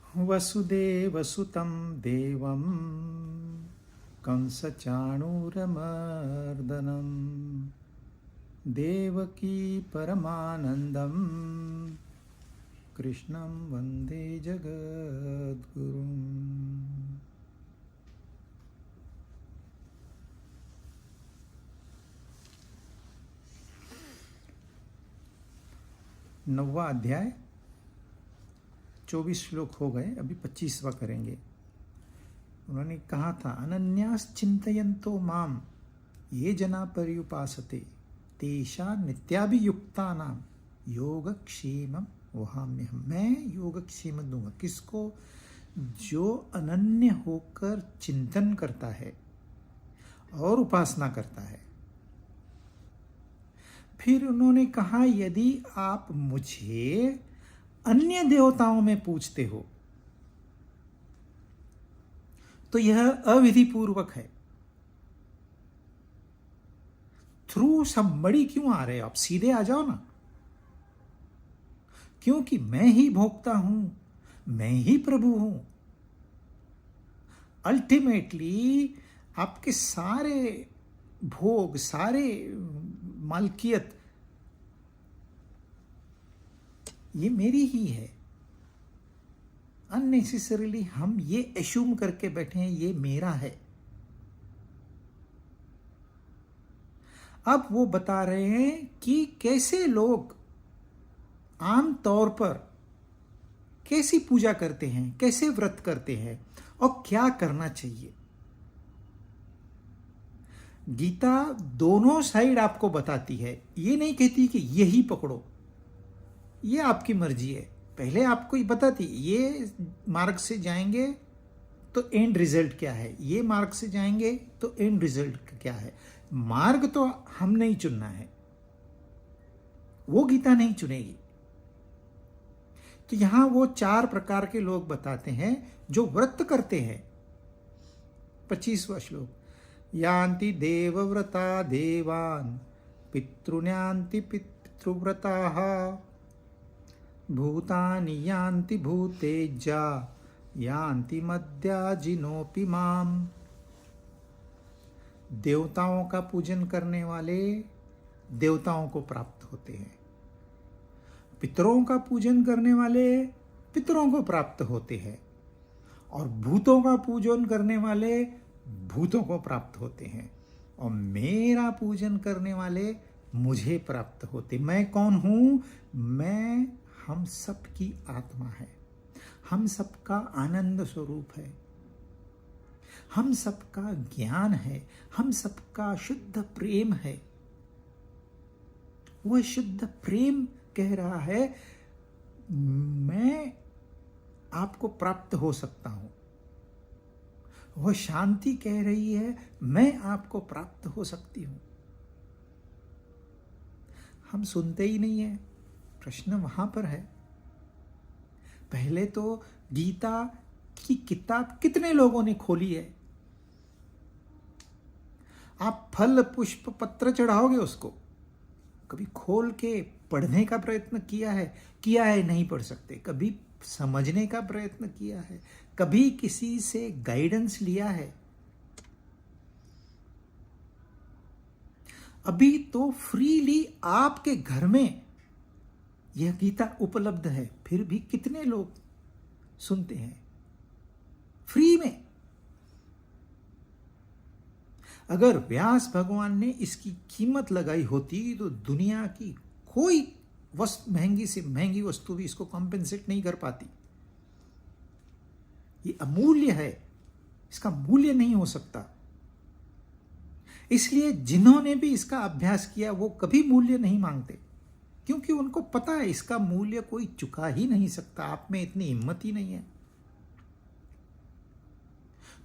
वसुदेवसुतं देवं कंसचाणूरमर्दनं देवकी परमानन्दं कृष्णं वन्दे जगद्गुरुम्। नौवा अध्याय 24 श्लोक हो गए, अभी 25वां करेंगे। उन्होंने कहा था अनन्यास चिंतयन्तो माम ये जना पर्युपासते तेषा नित्याभियुक्तानां योगक्षेमं वहाम्यहम्। मैं योगक्षेम दूंगा किसको? जो अनन्य होकर चिंतन करता है और उपासना करता है। फिर उन्होंने कहा यदि आप मुझे अन्य देवताओं में पूछते हो तो यह अविधि पूर्वक है। थ्रू समबड़ी क्यों आ रहे हो आप? सीधे आ जाओ ना। क्योंकि मैं ही भोक्ता हूं, मैं ही प्रभु हूं। अल्टीमेटली आपके सारे भोग, सारे मालकियत ये मेरी ही है। अननेसेसरीली हम ये एश्यूम करके बैठे हैं ये मेरा है। अब वो बता रहे हैं कि कैसे लोग आम तौर पर कैसी पूजा करते हैं, कैसे व्रत करते हैं और क्या करना चाहिए। गीता दोनों साइड आपको बताती है, ये नहीं कहती कि यही पकड़ो, ये आपकी मर्जी है। पहले आपको ये बताती ये मार्ग से जाएंगे तो एंड रिजल्ट क्या है, ये मार्ग से जाएंगे तो एंड रिजल्ट क्या है। मार्ग तो हम नहीं चुनना है, वो गीता नहीं चुनेगी। तो यहां वो 4 प्रकार के लोग बताते हैं जो व्रत करते हैं। 25वां श्लोक, यान्ति देवव्रता देवान् पितॄन्यान्ति पितृव्रताः भूतानि यान्ति भूतेज्या यान्ति मद्याजिनोऽपि माम्। देवताओं का पूजन करने वाले देवताओं को प्राप्त होते हैं, पितरों का पूजन करने वाले पितरों को प्राप्त होते हैं, और भूतों का पूजन करने वाले भूतों को प्राप्त होते हैं, और मेरा पूजन करने वाले मुझे प्राप्त होते। मैं कौन हूं? मैं हम सबकी आत्मा है, हम सबका आनंद स्वरूप है, हम सबका ज्ञान है, हम सबका शुद्ध प्रेम है। वह शुद्ध प्रेम कह रहा है मैं आपको प्राप्त हो सकता हूं। वह शांति कह रही है मैं आपको प्राप्त हो सकती हूं। हम सुनते ही नहीं है। प्रश्न वहां पर है। पहले तो गीता की किताब कितने लोगों ने खोली है? आप फल पुष्प पत्र चढ़ाओगे उसको, कभी खोल के पढ़ने का प्रयत्न किया है? नहीं पढ़ सकते। कभी समझने का प्रयत्न किया है? कभी किसी से गाइडेंस लिया है? अभी तो फ्रीली आपके घर में यह गीता उपलब्ध है, फिर भी कितने लोग सुनते हैं फ्री में। अगर व्यास भगवान ने इसकी कीमत लगाई होती तो दुनिया की कोई महंगी से महंगी वस्तु भी इसको कॉम्पेंसेट नहीं कर पाती। ये अमूल्य है, इसका मूल्य नहीं हो सकता। इसलिए जिन्होंने भी इसका अभ्यास किया वो कभी मूल्य नहीं मांगते, क्योंकि उनको पता है इसका मूल्य कोई चुका ही नहीं सकता। आप में इतनी हिम्मत ही नहीं है।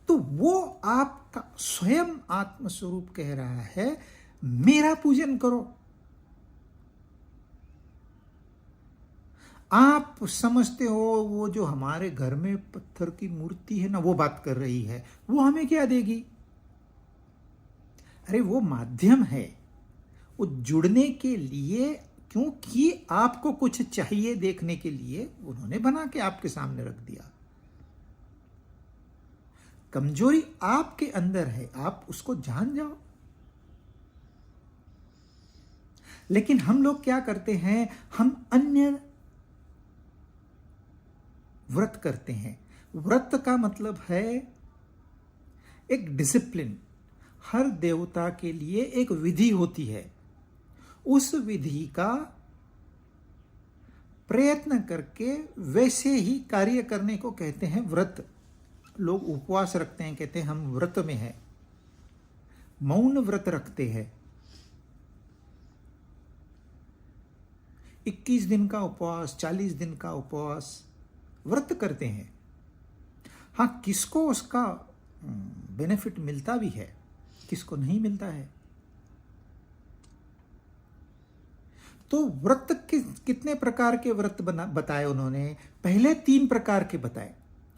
तो वो आपका स्वयं आत्मस्वरूप कह रहा है मेरा पूजन करो। आप समझते हो वो जो हमारे घर में पत्थर की मूर्ति है ना, वो बात कर रही है, वो हमें क्या देगी? अरे वो माध्यम है, वो जुड़ने के लिए, क्योंकि आपको कुछ चाहिए देखने के लिए उन्होंने बना के आपके सामने रख दिया। कमजोरी आपके अंदर है, आप उसको जान जाओ। लेकिन हम लोग क्या करते हैं, हम अन्य व्रत करते हैं। व्रत का मतलब है एक डिसिप्लिन। हर देवता के लिए एक विधि होती है, उस विधि का प्रयत्न करके वैसे ही कार्य करने को कहते हैं व्रत। लोग उपवास रखते हैं, कहते हैं हम व्रत में हैं। मौन व्रत रखते हैं, 21 दिन का उपवास, 40 दिन का उपवास व्रत करते हैं। हाँ, किसको उसका बेनिफिट मिलता भी है, किसको नहीं मिलता है। तो व्रत कितने प्रकार के व्रत बताए उन्होंने? पहले 3 प्रकार के बताए,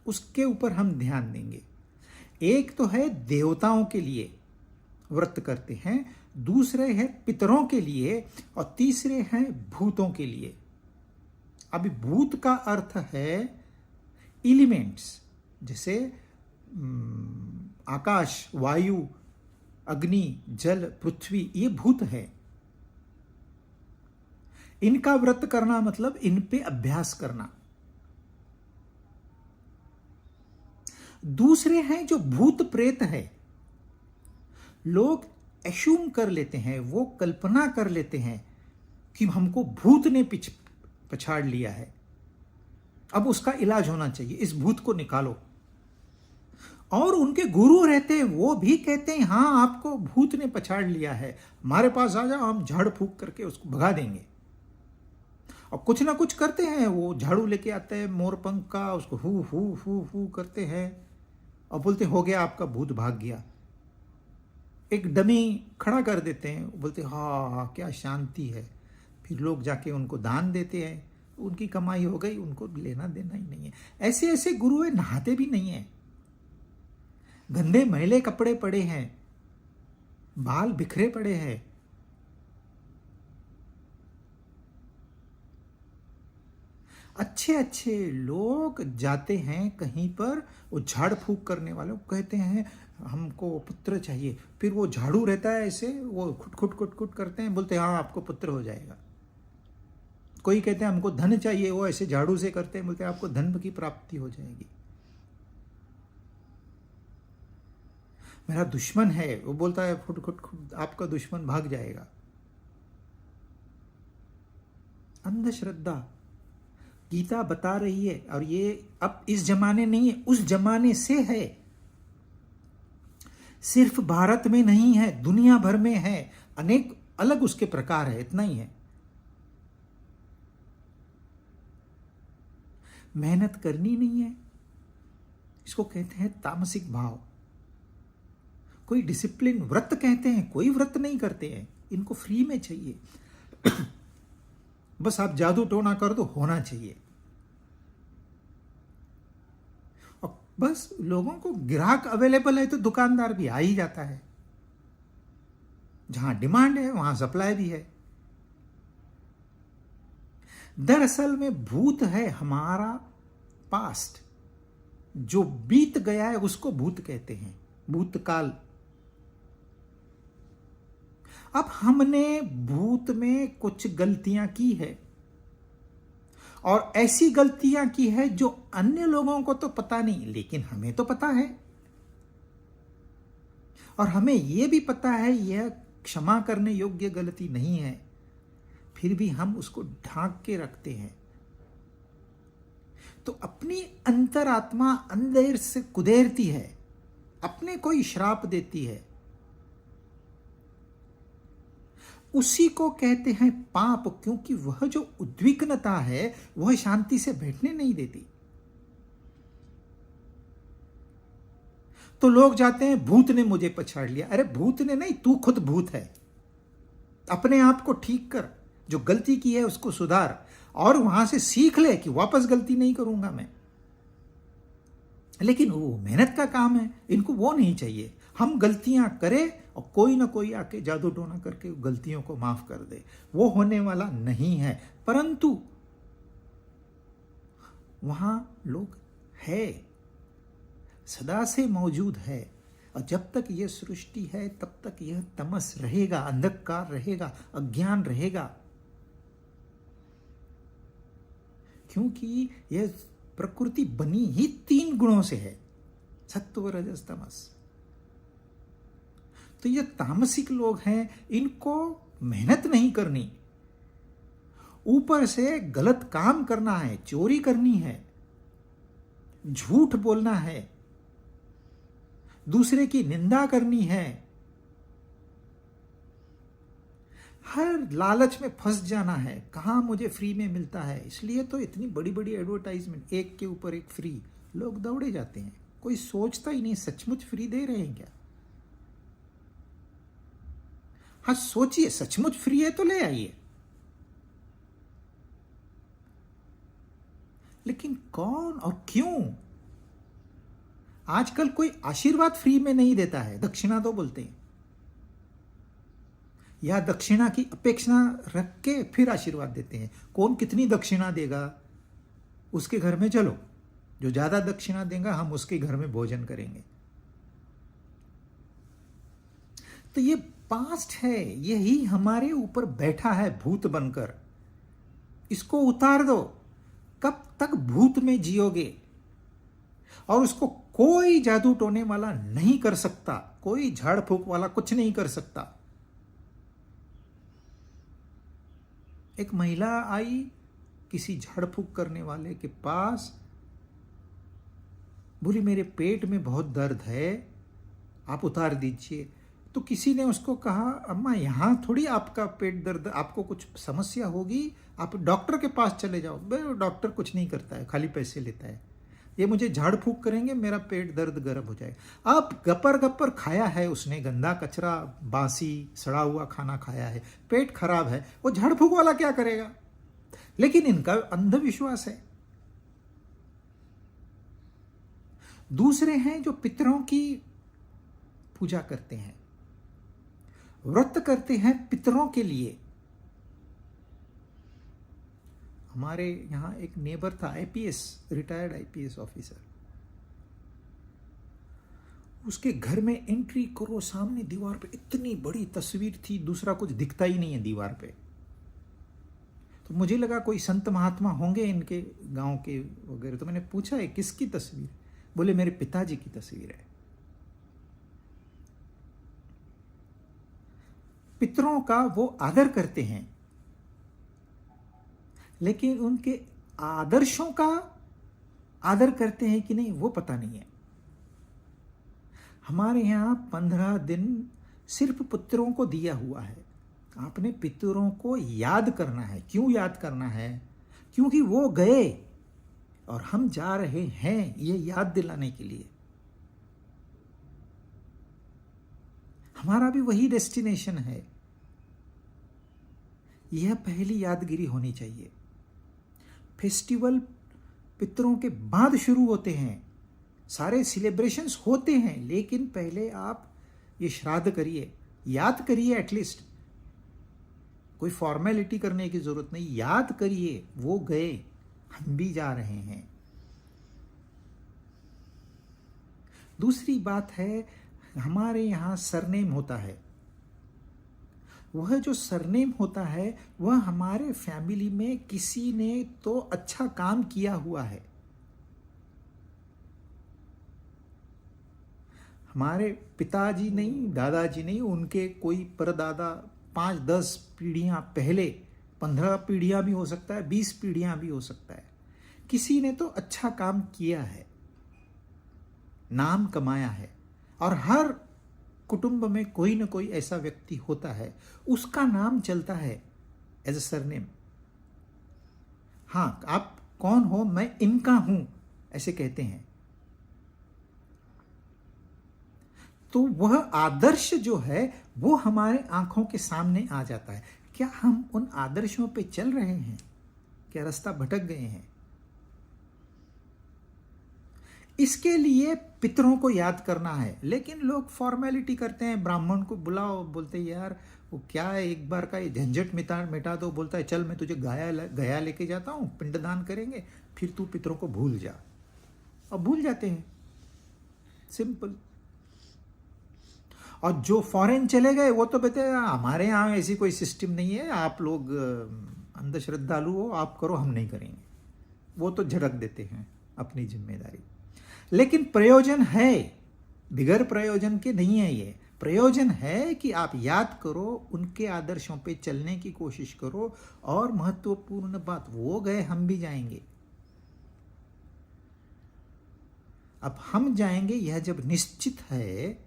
उसके ऊपर हम ध्यान देंगे। एक तो है देवताओं के लिए व्रत करते हैं, दूसरे हैं पितरों के लिए, और तीसरे हैं भूतों के लिए। अभी भूत का अर्थ है एलिमेंट्स, जैसे आकाश, वायु, अग्नि, जल, पृथ्वी, ये भूत है। इनका व्रत करना मतलब इन पे अभ्यास करना। दूसरे हैं जो भूत प्रेत है। लोग एश्यूम कर लेते हैं, वो कल्पना कर लेते हैं कि हमको भूत ने पछाड़ लिया है, अब उसका इलाज होना चाहिए, इस भूत को निकालो। और उनके गुरु रहते हैं, वो भी कहते हैं हाँ आपको भूत ने पछाड़ लिया है, हमारे पास आ जाओ, हम झाड़ फूक करके उसको भगा देंगे। और कुछ ना कुछ करते हैं, वो झाड़ू लेके आते हैं मोरपंख का, उसको हु हु हु हु करते हैं और बोलते हो गया आपका भूत भाग गया। एक डमी खड़ा कर देते हैं, बोलते हाँ क्या शांति है। फिर लोग जाके उनको दान देते हैं, उनकी कमाई हो गई, उनको लेना देना ही नहीं है। ऐसे ऐसे गुरु है, नहाते भी नहीं है, गंदे मैले कपड़े पड़े हैं, बाल बिखरे पड़े हैं। अच्छे अच्छे लोग जाते हैं कहीं पर, वो झाड़ फूक करने वालों कहते हैं हमको पुत्र चाहिए, फिर वो झाड़ू रहता है ऐसे, वो खुट खुट खुट खुट करते हैं, बोलते हैं हाँ आपको पुत्र हो जाएगा। कोई कहते हैं हमको धन चाहिए, वो ऐसे झाड़ू से करते हैं, बोलते हैं आपको धन की प्राप्ति हो जाएगी। मेरा दुश्मन है, वो बोलता है खुट खुट खुट, आपका दुश्मन भाग जाएगा। अंधश्रद्धा गीता बता रही है, और ये अब इस जमाने नहीं है, उस जमाने से है। सिर्फ भारत में नहीं है, दुनिया भर में है, अनेक अलग उसके प्रकार है, इतना ही है। मेहनत करनी नहीं है, इसको कहते हैं तामसिक भाव। कोई डिसिप्लिन व्रत कहते हैं, कोई व्रत नहीं करते हैं, इनको फ्री में चाहिए। बस आप जादू टोना कर दो, होना चाहिए। और बस लोगों को ग्राहक अवेलेबल है तो दुकानदार भी आ ही जाता है। जहां डिमांड है वहां सप्लाई भी है। दरअसल में भूत है हमारा पास्ट, जो बीत गया है उसको भूत कहते हैं, भूतकाल। अब हमने भूत में कुछ गलतियां की है, और ऐसी गलतियां की है जो अन्य लोगों को तो पता नहीं, लेकिन हमें तो पता है। और हमें यह भी पता है यह क्षमा करने योग्य गलती नहीं है, फिर भी हम उसको ढांक के रखते हैं। तो अपनी अंतरात्मा अंदर से कुदेरती है, अपने को ही श्राप देती है। उसी को कहते हैं पाप, क्योंकि वह जो उद्विग्नता है वह शांति से बैठने नहीं देती। तो लोग जाते हैं भूत ने मुझे पछाड़ लिया। अरे भूत ने नहीं, तू खुद भूत है। अपने आप को ठीक कर, जो गलती की है उसको सुधार, और वहां से सीख ले कि वापस गलती नहीं करूंगा मैं। लेकिन वो मेहनत का काम है, इनको वो नहीं चाहिए। हम गलतियां करें और कोई ना कोई आके जादू टोना करके गलतियों को माफ कर दे, वो होने वाला नहीं है। परंतु वहां लोग है, सदा से मौजूद है, और जब तक यह सृष्टि है तब तक यह तमस रहेगा, अंधकार रहेगा, अज्ञान रहेगा, क्योंकि यह प्रकृति बनी ही 3 गुणों से है, सत्व रजस तमस। तो ये तामसिक लोग हैं, इनको मेहनत नहीं करनी, ऊपर से गलत काम करना है, चोरी करनी है, झूठ बोलना है, दूसरे की निंदा करनी है, हर लालच में फंस जाना है, कहाँ मुझे फ्री में मिलता है। इसलिए तो इतनी बड़ी बड़ी एडवर्टाइजमेंट, एक के ऊपर एक फ्री, लोग दौड़े जाते हैं। कोई सोचता ही नहीं सचमुच फ्री दे रहे हैं क्या। हाँ सोचिए, सचमुच फ्री है तो ले आइए, लेकिन कौन और क्यों। आजकल कोई आशीर्वाद फ्री में नहीं देता है, दक्षिणा तो बोलते हैं, या दक्षिणा की अपेक्षा रख के फिर आशीर्वाद देते हैं। कौन कितनी दक्षिणा देगा, उसके घर में चलो, जो ज्यादा दक्षिणा देगा हम उसके घर में भोजन करेंगे। तो ये पास्ट है, यही हमारे ऊपर बैठा है भूत बनकर, इसको उतार दो। कब तक भूत में जियोगे, और उसको कोई जादू टोने वाला नहीं कर सकता, कोई झाड़ फूक वाला कुछ नहीं कर सकता। एक महिला आई किसी झाड़ फूक करने वाले के पास, बोली मेरे पेट में बहुत दर्द है, आप उतार दीजिए। तो किसी ने उसको कहा, अम्मा यहाँ थोड़ी आपका पेट दर्द, आपको कुछ समस्या होगी, आप डॉक्टर के पास चले जाओ। डॉक्टर कुछ नहीं करता है, खाली पैसे लेता है, ये मुझे झाड़ फूक करेंगे, मेरा पेट दर्द गर्म हो जाएगा। अब गपर गपर खाया है उसने, गंदा कचरा, बासी सड़ा हुआ खाना खाया है, पेट खराब है, वो झाड़ फूक वाला क्या करेगा। लेकिन इनका अंधविश्वास है। दूसरे हैं जो पितरों की पूजा करते हैं, व्रत करते हैं पितरों के लिए। हमारे यहाँ एक नेबर था, आईपीएस, रिटायर्ड आईपीएस ऑफिसर। उसके घर में एंट्री करो, सामने दीवार पे इतनी बड़ी तस्वीर थी, दूसरा कुछ दिखता ही नहीं है दीवार पे। तो मुझे लगा कोई संत महात्मा होंगे इनके गांव के वगैरह। तो मैंने पूछा है किसकी तस्वीर, बोले मेरे पिताजी की तस्वीर है। पितरों का वो आदर करते हैं, लेकिन उनके आदर्शों का आदर करते हैं कि नहीं वो पता नहीं है। हमारे यहाँ 15 दिन सिर्फ पितरों को दिया हुआ है। आपने पितरों को याद करना है। क्यों याद करना है? क्योंकि वो गए और हम जा रहे हैं, ये याद दिलाने के लिए। हमारा भी वही डेस्टिनेशन है। यह पहली यादगिरी होनी चाहिए। फेस्टिवल पितरों के बाद शुरू होते हैं, सारे सेलिब्रेशंस होते हैं, लेकिन पहले आप ये श्राद्ध करिए, याद करिए। एटलीस्ट कोई फॉर्मेलिटी करने की जरूरत नहीं, याद करिए वो गए, हम भी जा रहे हैं। दूसरी बात है, हमारे यहाँ सरनेम होता है। वह जो सरनेम होता है वह हमारे फैमिली में किसी ने तो अच्छा काम किया हुआ है। हमारे पिताजी नहीं, दादाजी नहीं, उनके कोई परदादा 5-10 पीढ़ियां पहले, 15 पीढ़ियां भी हो सकता है, 20 पीढ़ियां भी हो सकता है, किसी ने तो अच्छा काम किया है, नाम कमाया है। और हर कुटुंब में कोई ना कोई ऐसा व्यक्ति होता है, उसका नाम चलता है एज अ सरनेम। हाँ, आप कौन हो? मैं इनका हूं, ऐसे कहते हैं। तो वह आदर्श जो है वो हमारे आंखों के सामने आ जाता है। क्या हम उन आदर्शों पे चल रहे हैं? क्या रास्ता भटक गए हैं? इसके लिए पितरों को याद करना है। लेकिन लोग फॉर्मेलिटी करते हैं, ब्राह्मण को बुलाओ, बोलते हैं यार वो क्या है, एक बार का ये झंझट मिटा दो। बोलता है चल मैं तुझे गया लेके जाता हूँ, पिंडदान करेंगे, फिर तू पितरों को भूल जा। और भूल जाते हैं। सिंपल। और जो फॉरेन चले गए वो तो कहते हैं हमारे यहाँ ऐसी कोई सिस्टम नहीं है, आप लोग अंधश्रद्धालु हो, आप करो, हम नहीं करेंगे। वो तो झड़क देते हैं अपनी जिम्मेदारी। लेकिन प्रयोजन है, बिगैर प्रयोजन के नहीं है। ये प्रयोजन है कि आप याद करो, उनके आदर्शों पे चलने की कोशिश करो। और महत्वपूर्ण बात, वो गए, हम भी जाएंगे। अब हम जाएंगे, यह जब निश्चित है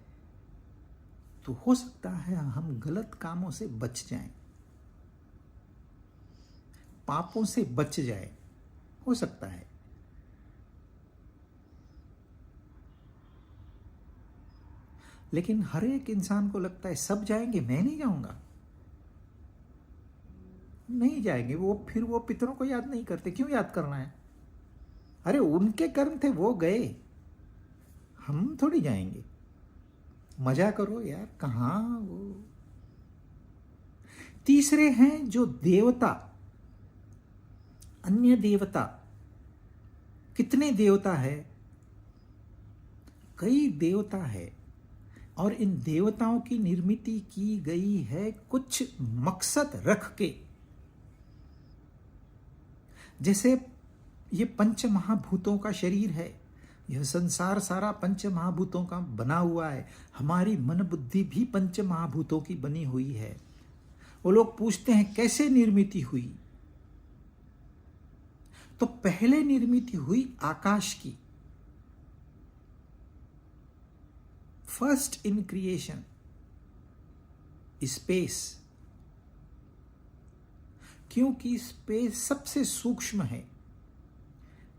तो हो सकता है हम गलत कामों से बच जाएं, पापों से बच जाए, हो सकता है। लेकिन हर एक इंसान को लगता है सब जाएंगे, मैं नहीं जाऊंगा। नहीं जाएंगे वो, फिर वो पितरों को याद नहीं करते। क्यों याद करना है? अरे उनके कर्म थे, वो गए, हम थोड़ी जाएंगे। मजा करो यार, कहाँ वो। तीसरे हैं जो देवता, अन्य देवता। कितने देवता है? कई देवता है। और इन देवताओं की निर्मित की गई है कुछ मकसद रख के। जैसे ये पंच महाभूतों का शरीर है, यह संसार सारा पंच महाभूतों का बना हुआ है। हमारी मन बुद्धि भी पंच महाभूतों की बनी हुई है। वो लोग पूछते हैं कैसे निर्मित हुई? तो पहले निर्मित हुई आकाश की। फर्स्ट इन क्रिएशन स्पेस, क्योंकि स्पेस सबसे सूक्ष्म है।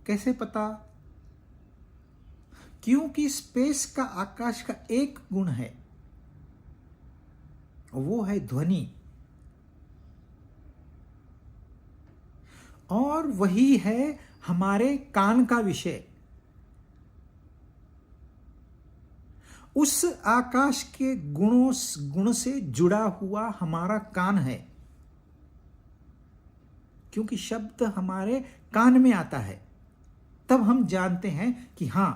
कैसे पता? क्योंकि स्पेस का, आकाश का एक गुण है, वो है ध्वनि। और वही है हमारे कान का विषय। उस आकाश के गुण से जुड़ा हुआ हमारा कान है, क्योंकि शब्द हमारे कान में आता है, तब हम जानते हैं कि हां।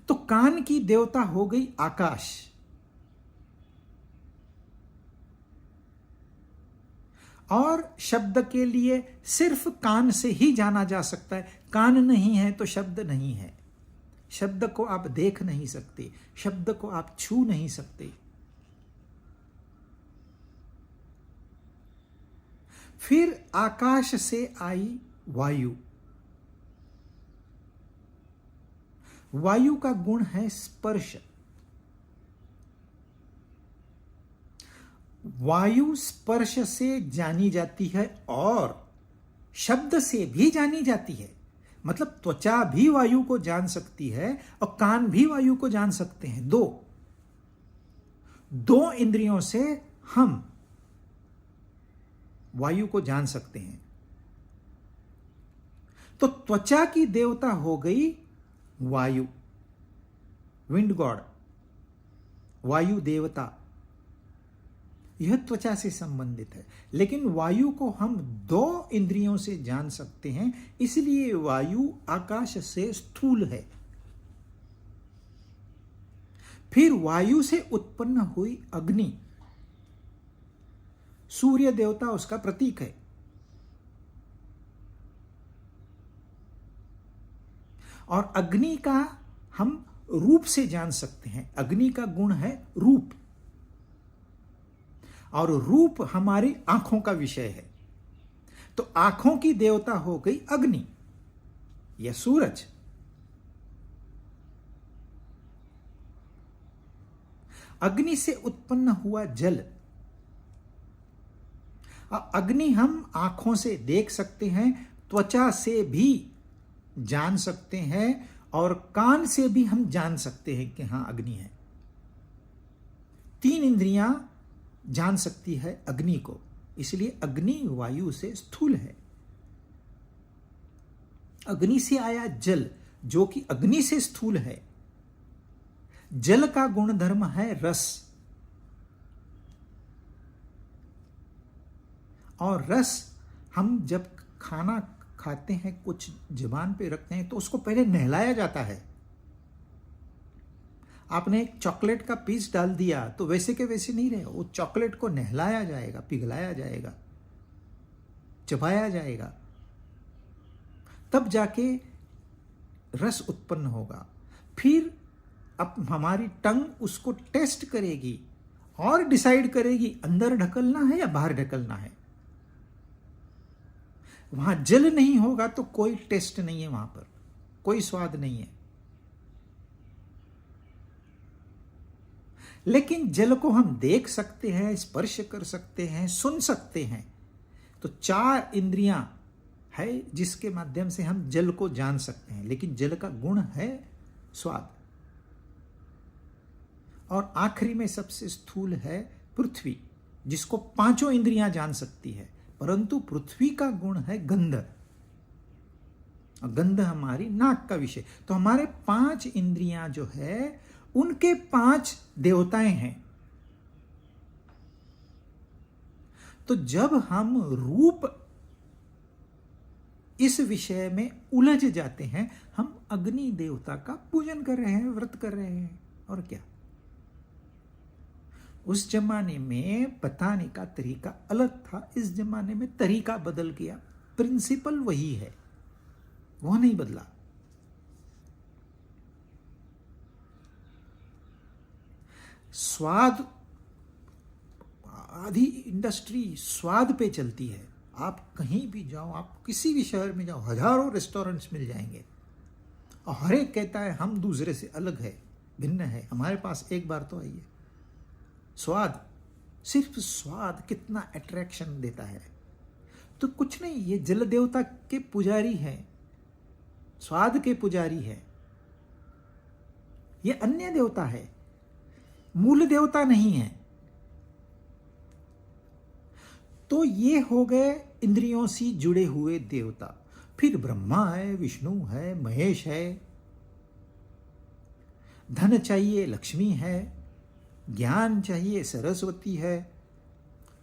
तो कान की देवता हो गई आकाश। और शब्द के लिए सिर्फ कान से ही जाना जा सकता है। कान नहीं है तो शब्द नहीं है। शब्द को आप देख नहीं सकते, शब्द को आप छू नहीं सकते। फिर आकाश से आई वायु। वायु का गुण है स्पर्श। वायु स्पर्श से जानी जाती है और शब्द से भी जानी जाती है। मतलब त्वचा भी वायु को जान सकती है और कान भी वायु को जान सकते हैं। दो इंद्रियों से हम वायु को जान सकते हैं। तो त्वचा की देवता हो गई वायु, विंड गॉड, वायु देवता। यह त्वचा से संबंधित है। लेकिन वायु को हम 2 इंद्रियों से जान सकते हैं, इसलिए वायु आकाश से स्थूल है। फिर वायु से उत्पन्न हुई अग्नि। सूर्य देवता उसका प्रतीक है। और अग्नि का हम रूप से जान सकते हैं। अग्नि का गुण है रूप, और रूप हमारी आंखों का विषय है। तो आंखों की देवता हो गई अग्नि या सूरज। अग्नि से उत्पन्न हुआ जल। अग्नि हम आंखों से देख सकते हैं, त्वचा से भी जान सकते हैं, और कान से भी हम जान सकते हैं कि हां अग्नि है। 3 इंद्रियां जान सकती है अग्नि को, इसलिए अग्नि वायु से स्थूल है। अग्नि से आया जल, जो कि अग्नि से स्थूल है। जल का गुणधर्म है रस, और रस हम जब खाना खाते हैं, कुछ जुबान पे रखते हैं, तो उसको पहले नहलाया जाता है, आपने एक चॉकलेट का पीस डाल दिया तो वैसे के वैसे नहीं रहेगा, वो चॉकलेट को नहलाया जाएगा, पिघलाया जाएगा, चबाया जाएगा, तब जाके रस उत्पन्न होगा। फिर अब हमारी टंग उसको टेस्ट करेगी और डिसाइड करेगी अंदर ढकलना है या बाहर ढकलना है। वहां जल नहीं होगा तो कोई टेस्ट नहीं है, वहां पर कोई स्वाद नहीं है। लेकिन जल को हम देख सकते हैं, स्पर्श कर सकते हैं, सुन सकते हैं। तो 4 इंद्रियां है जिसके माध्यम से हम जल को जान सकते हैं। लेकिन जल का गुण है स्वाद। और आखिरी में सबसे स्थूल है पृथ्वी, जिसको 5 इंद्रियां जान सकती है, परंतु पृथ्वी का गुण है गंध। गंध हमारी नाक का विषय। तो हमारे 5 इंद्रियां जो है उनके 5 देवताएं हैं। तो जब हम रूप इस विषय में उलझ जाते हैं, हम अग्नि देवता का पूजन कर रहे हैं, व्रत कर रहे हैं, और क्या। उस जमाने में बताने का तरीका अलग था, इस जमाने में तरीका बदल गया, प्रिंसिपल वही है, वो नहीं बदला। स्वाद, आधी इंडस्ट्री स्वाद पे चलती है। आप कहीं भी जाओ, आप किसी भी शहर में जाओ, हजारों रेस्टोरेंट्स मिल जाएंगे और हर एक कहता है हम दूसरे से अलग है, भिन्न है, हमारे पास एक बार तो आइए। स्वाद, सिर्फ स्वाद कितना अट्रैक्शन देता है। तो कुछ नहीं, ये जल देवता के पुजारी हैं, स्वाद के पुजारी है। ये अन्य देवता है, मूल देवता नहीं है। तो ये हो गए इंद्रियों से जुड़े हुए देवता। फिर ब्रह्मा है, विष्णु है, महेश है। धन चाहिए, लक्ष्मी है। ज्ञान चाहिए, सरस्वती है।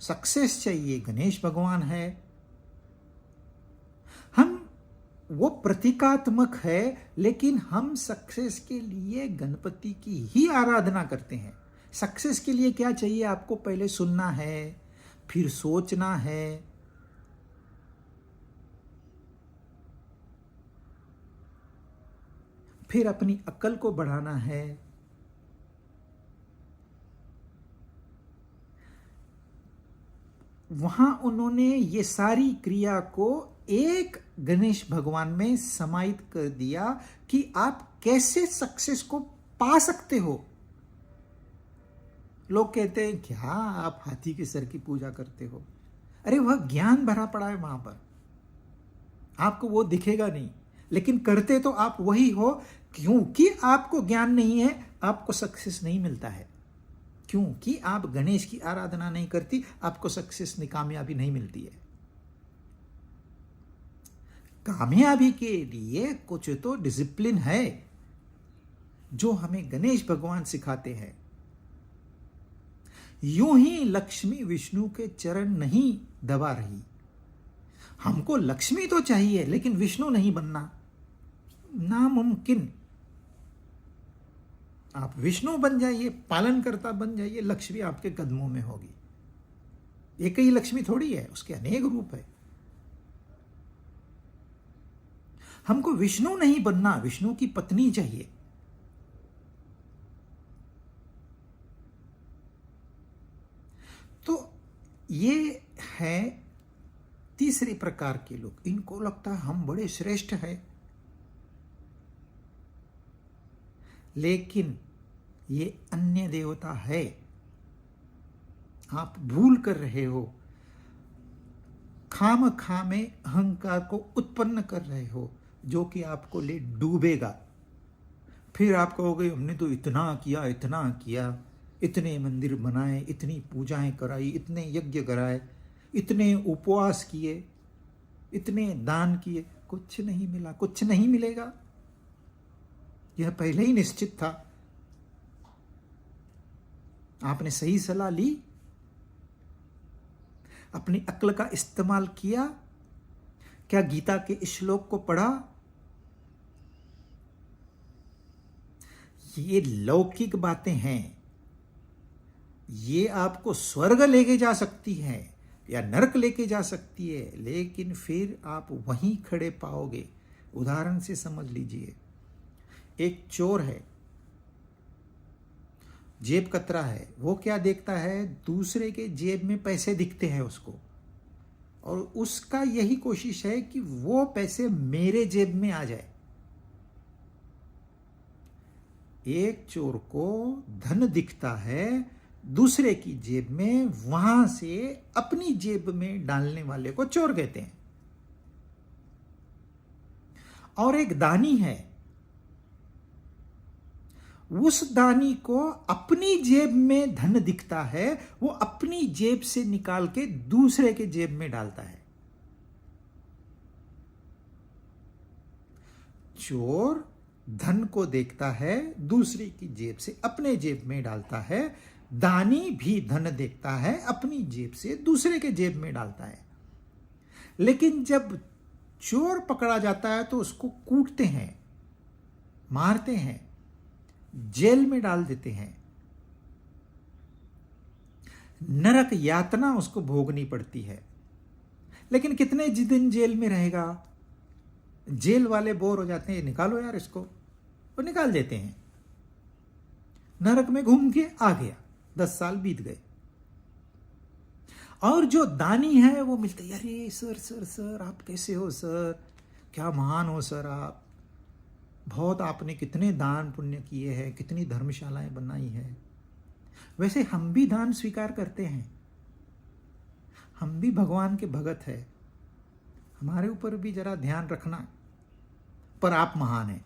सक्सेस चाहिए, गणेश भगवान है। हम वो प्रतीकात्मक है, लेकिन हम सक्सेस के लिए गणपति की ही आराधना करते हैं। सक्सेस के लिए क्या चाहिए आपको? पहले सुनना है, फिर सोचना है, फिर अपनी अक्ल को बढ़ाना है। वहां उन्होंने ये सारी क्रिया को एक गणेश भगवान में समाहित कर दिया कि आप कैसे सक्सेस को पा सकते हो। लोग कहते हैं क्या आप हाथी के सर की पूजा करते हो? अरे वह ज्ञान भरा पड़ा है वहां पर, आपको वो दिखेगा नहीं, लेकिन करते तो आप वही हो, क्योंकि आपको ज्ञान नहीं है, आपको सक्सेस नहीं मिलता है। क्योंकि आप गणेश की आराधना नहीं करती, आपको सक्सेस नहीं, कामयाबी नहीं मिलती है। कामयाबी के लिए कुछ तो डिसिप्लिन है जो हमें गणेश भगवान सिखाते हैं। यूं ही लक्ष्मी विष्णु के चरण नहीं दबा रही। हमको लक्ष्मी तो चाहिए, लेकिन विष्णु नहीं बनना, नामुमकिन। आप विष्णु बन जाइए, पालनकर्ता बन जाइए, लक्ष्मी आपके कदमों में होगी। एक ही लक्ष्मी थोड़ी है, उसके अनेक रूप है। हमको विष्णु नहीं बनना, विष्णु की पत्नी चाहिए। तो ये है तीसरे प्रकार के लोग। इनको लगता है हम बड़े श्रेष्ठ हैं, लेकिन ये अन्य देवता है। आप भूल कर रहे हो, खामखा में अहंकार को उत्पन्न कर रहे हो, जो कि आपको ले डूबेगा। फिर आप कहोगे हमने तो इतना किया, इतना किया, इतने मंदिर बनाए, इतनी पूजाएं कराई, इतने यज्ञ कराए, इतने उपवास किए, इतने दान किए, कुछ नहीं मिला, कुछ नहीं मिलेगा। यह पहले ही निश्चित था। आपने सही सलाह ली, अपनी अक्ल का इस्तेमाल किया, क्या गीता के इस श्लोक को पढ़ा? ये लौकिक बातें हैं, ये आपको स्वर्ग लेके जा सकती है या नरक लेके जा सकती है, लेकिन फिर आप वहीं खड़े पाओगे। उदाहरण से समझ लीजिए, एक चोर है, जेब कतरा है, वो क्या देखता है, दूसरे के जेब में पैसे दिखते हैं उसको, और उसका यही कोशिश है कि वो पैसे मेरे जेब में आ जाए। एक चोर को धन दिखता है दूसरे की जेब में, वहां से अपनी जेब में डालने वाले को चोर कहते हैं। और एक दानी है, उस दानी को अपनी जेब में धन दिखता है, वो अपनी जेब से निकाल के दूसरे के जेब में डालता है। चोर धन को देखता है, दूसरे की जेब से अपने जेब में डालता है। दानी भी धन देखता है, अपनी जेब से दूसरे के जेब में डालता है। लेकिन जब चोर पकड़ा जाता है तो उसको कूटते हैं, मारते हैं, जेल में डाल देते हैं, नरक यातना उसको भोगनी पड़ती है। लेकिन कितने दिन जेल में रहेगा? जेल वाले बोर हो जाते हैं, निकालो यार इसको, वो निकाल देते हैं। नरक में घूम के आ गया, 10 साल बीत गए। और जो दानी है वो मिलते, अरे सर सर सर आप कैसे हो सर, क्या महान हो सर आप, बहुत आपने कितने दान पुण्य किए हैं, कितनी धर्मशालाएं बनाई है। वैसे हम भी दान स्वीकार करते हैं, हम भी भगवान के भगत है, हमारे ऊपर भी जरा ध्यान रखना। पर आप महान हैं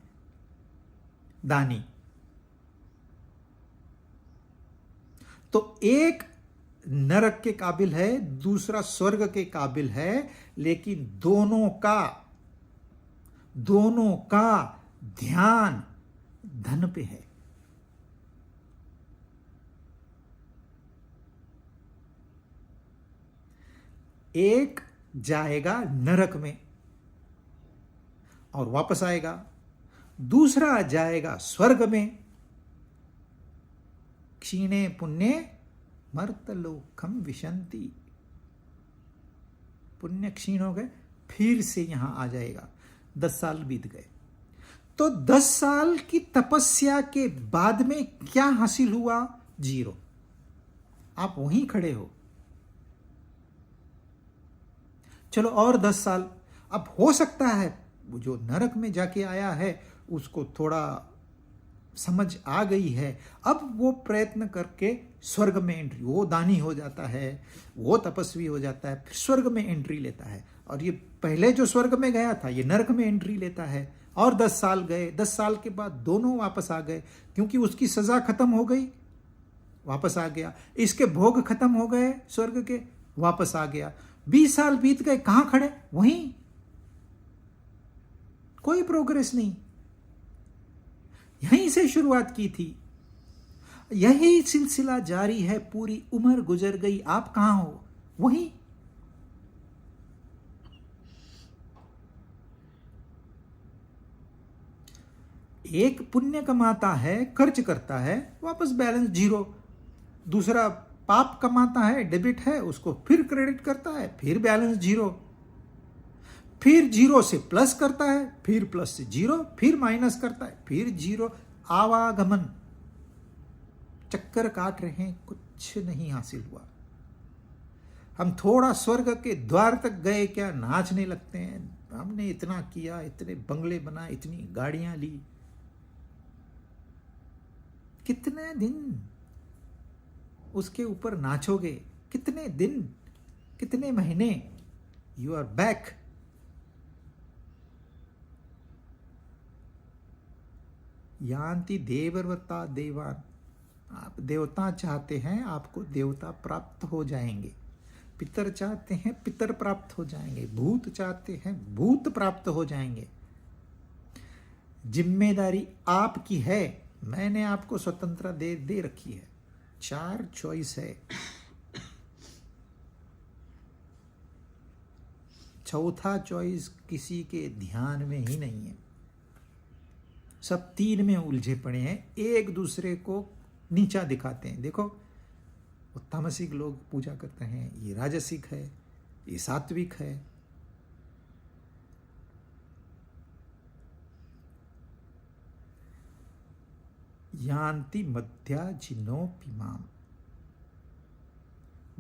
दानी। तो एक नरक के काबिल है, दूसरा स्वर्ग के काबिल है, लेकिन दोनों का ध्यान धन पे है। एक जाएगा नरक में और वापस आएगा, दूसरा जाएगा स्वर्ग में। क्षीणे पुण्ये मर्तलोकम विशंति, पुण्य क्षीण हो गए, फिर से यहां आ जाएगा। 10 साल बीत गए, तो 10 साल की तपस्या के बाद में क्या हासिल हुआ? 0। आप वहीं खड़े हो। चलो और 10 साल, अब हो सकता है वो जो नरक में जाके आया है उसको थोड़ा समझ आ गई है, अब वो प्रयत्न करके स्वर्ग में एंट्री, वो दानी हो जाता है, वो तपस्वी हो जाता है, फिर स्वर्ग में एंट्री लेता है। और ये पहले जो स्वर्ग में गया था ये नरक में एंट्री लेता है। और 10 साल गए, 10 साल के बाद दोनों वापस आ गए, क्योंकि उसकी सजा खत्म हो गई, वापस आ गया। इसके भोग खत्म हो गए स्वर्ग के, वापस आ गया। 20 साल बीत गए, कहां खड़े? वहीं, कोई प्रोग्रेस नहीं। यहीं से शुरुआत की थी, यही सिलसिला जारी है, पूरी उम्र गुजर गई, आप कहां हो? वहीं। एक पुण्य कमाता है, खर्च करता है, वापस बैलेंस 0। दूसरा पाप कमाता है, डेबिट है, उसको फिर क्रेडिट करता है, फिर बैलेंस 0। फिर 0 से प्लस करता है, फिर प्लस से 0, फिर माइनस करता है, फिर 0। आवागमन, चक्कर काट रहे हैं, कुछ नहीं हासिल हुआ। हम थोड़ा स्वर्ग के द्वार तक गए, क्या नाचने लगते हैं, हमने इतना किया, इतने बंगले बनाए, इतनी गाड़ियां ली। कितने दिन उसके ऊपर नाचोगे? कितने दिन, कितने महीने? You are back. यान्ति देवव्रता देवान, आप देवता चाहते हैं, आपको देवता प्राप्त हो जाएंगे। पितर चाहते हैं, पितर प्राप्त हो जाएंगे। भूत चाहते हैं, भूत प्राप्त हो जाएंगे। जिम्मेदारी आपकी है, मैंने आपको स्वतंत्रता दे रखी है। 4 चॉइस है, चौथा चॉइस किसी के ध्यान में ही नहीं है। सब तीन में उलझे पड़े हैं, एक दूसरे को नीचा दिखाते हैं। देखो वो तामसिक लोग पूजा करते हैं, ये राजसिक है, ये सात्विक है। यान्ति मध्या जिनो पिमाम,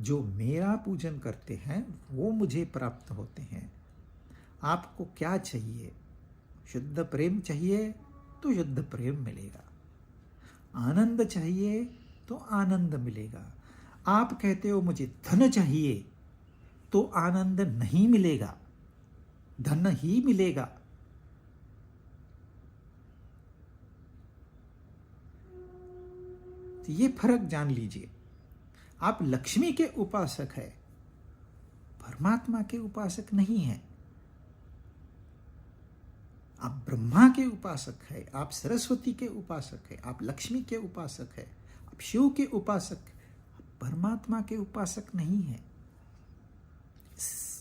जो मेरा पूजन करते हैं वो मुझे प्राप्त होते हैं। आपको क्या चाहिए? शुद्ध प्रेम चाहिए तो शुद्ध प्रेम मिलेगा, आनंद चाहिए तो आनंद मिलेगा। आप कहते हो मुझे धन चाहिए तो आनंद नहीं मिलेगा, धन ही मिलेगा। तो ये फर्क जान लीजिए। आप लक्ष्मी के उपासक है, परमात्मा के उपासक नहीं है। आप ब्रह्मा के उपासक है, आप सरस्वती के उपासक है, आप लक्ष्मी के उपासक है, आप शिव के उपासक, आप परमात्मा के उपासक नहीं है।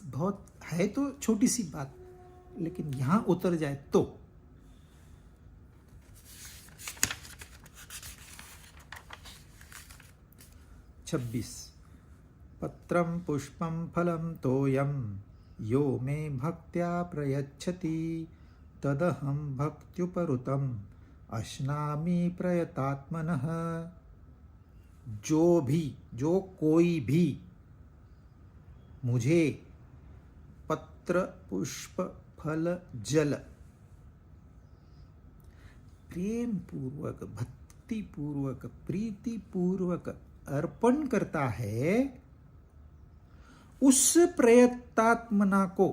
बहुत है तो छोटी सी बात, लेकिन यहां उतर जाए तो। छब्बीस, पत्रम पुष्पम फलम तोयम यो मे भक्त्या प्रयच्छति तदहम भक्त्युपरुतम अश्नामि प्रयतात्मनः। जो कोई भी मुझे पत्र पुष्प फल जल प्रेम पूर्वक, भक्ति पूर्वक, प्रीति पूर्वक अर्पण करता है, उस प्रयतात्मना को,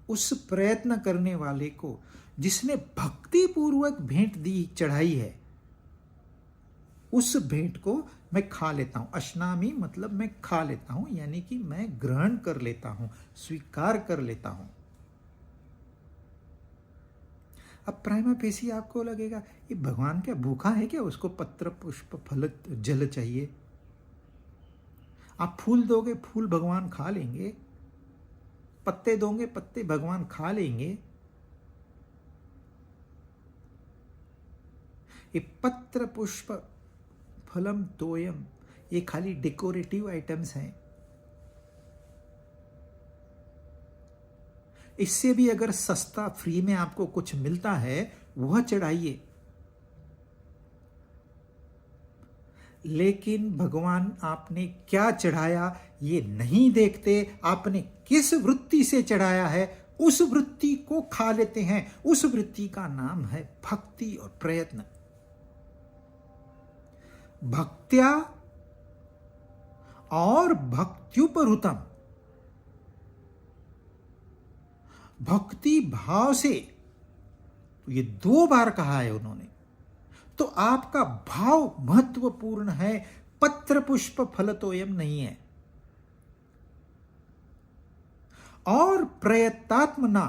उस प्रयत्न करने वाले को, जिसने भक्ति पूर्वक भेंट दी, चढ़ाई है, उस भेंट को मैं खा लेता हूं। अश्नामी मतलब मैं खा लेता हूं, यानी कि मैं ग्रहण कर लेता हूं, स्वीकार कर लेता हूं। अब प्राइमा फेसी आपको लगेगा ये भगवान क्या भूखा है क्या, उसको पत्र पुष्प फल जल चाहिए? आप फूल दोगे, फूल भगवान खा लेंगे, पत्ते दोगे, पत्ते भगवान खा लेंगे। ये पत्र पुष्प फलम तोयम, ये खाली डेकोरेटिव आइटम्स हैं। इससे भी अगर सस्ता फ्री में आपको कुछ मिलता है वह चढ़ाइए, लेकिन भगवान आपने क्या चढ़ाया ये नहीं देखते। आपने किस वृत्ति से चढ़ाया है उस वृत्ति को खा लेते हैं। उस वृत्ति का नाम है भक्ति और प्रयत्न। भक्त्या और भक्त्युपरुतम, भक्ति भाव से, तो ये 2 बार कहा है उन्होंने। तो आपका भाव महत्वपूर्ण है, पत्र पुष्प फल तोयम नहीं है। और प्रयतात्मना,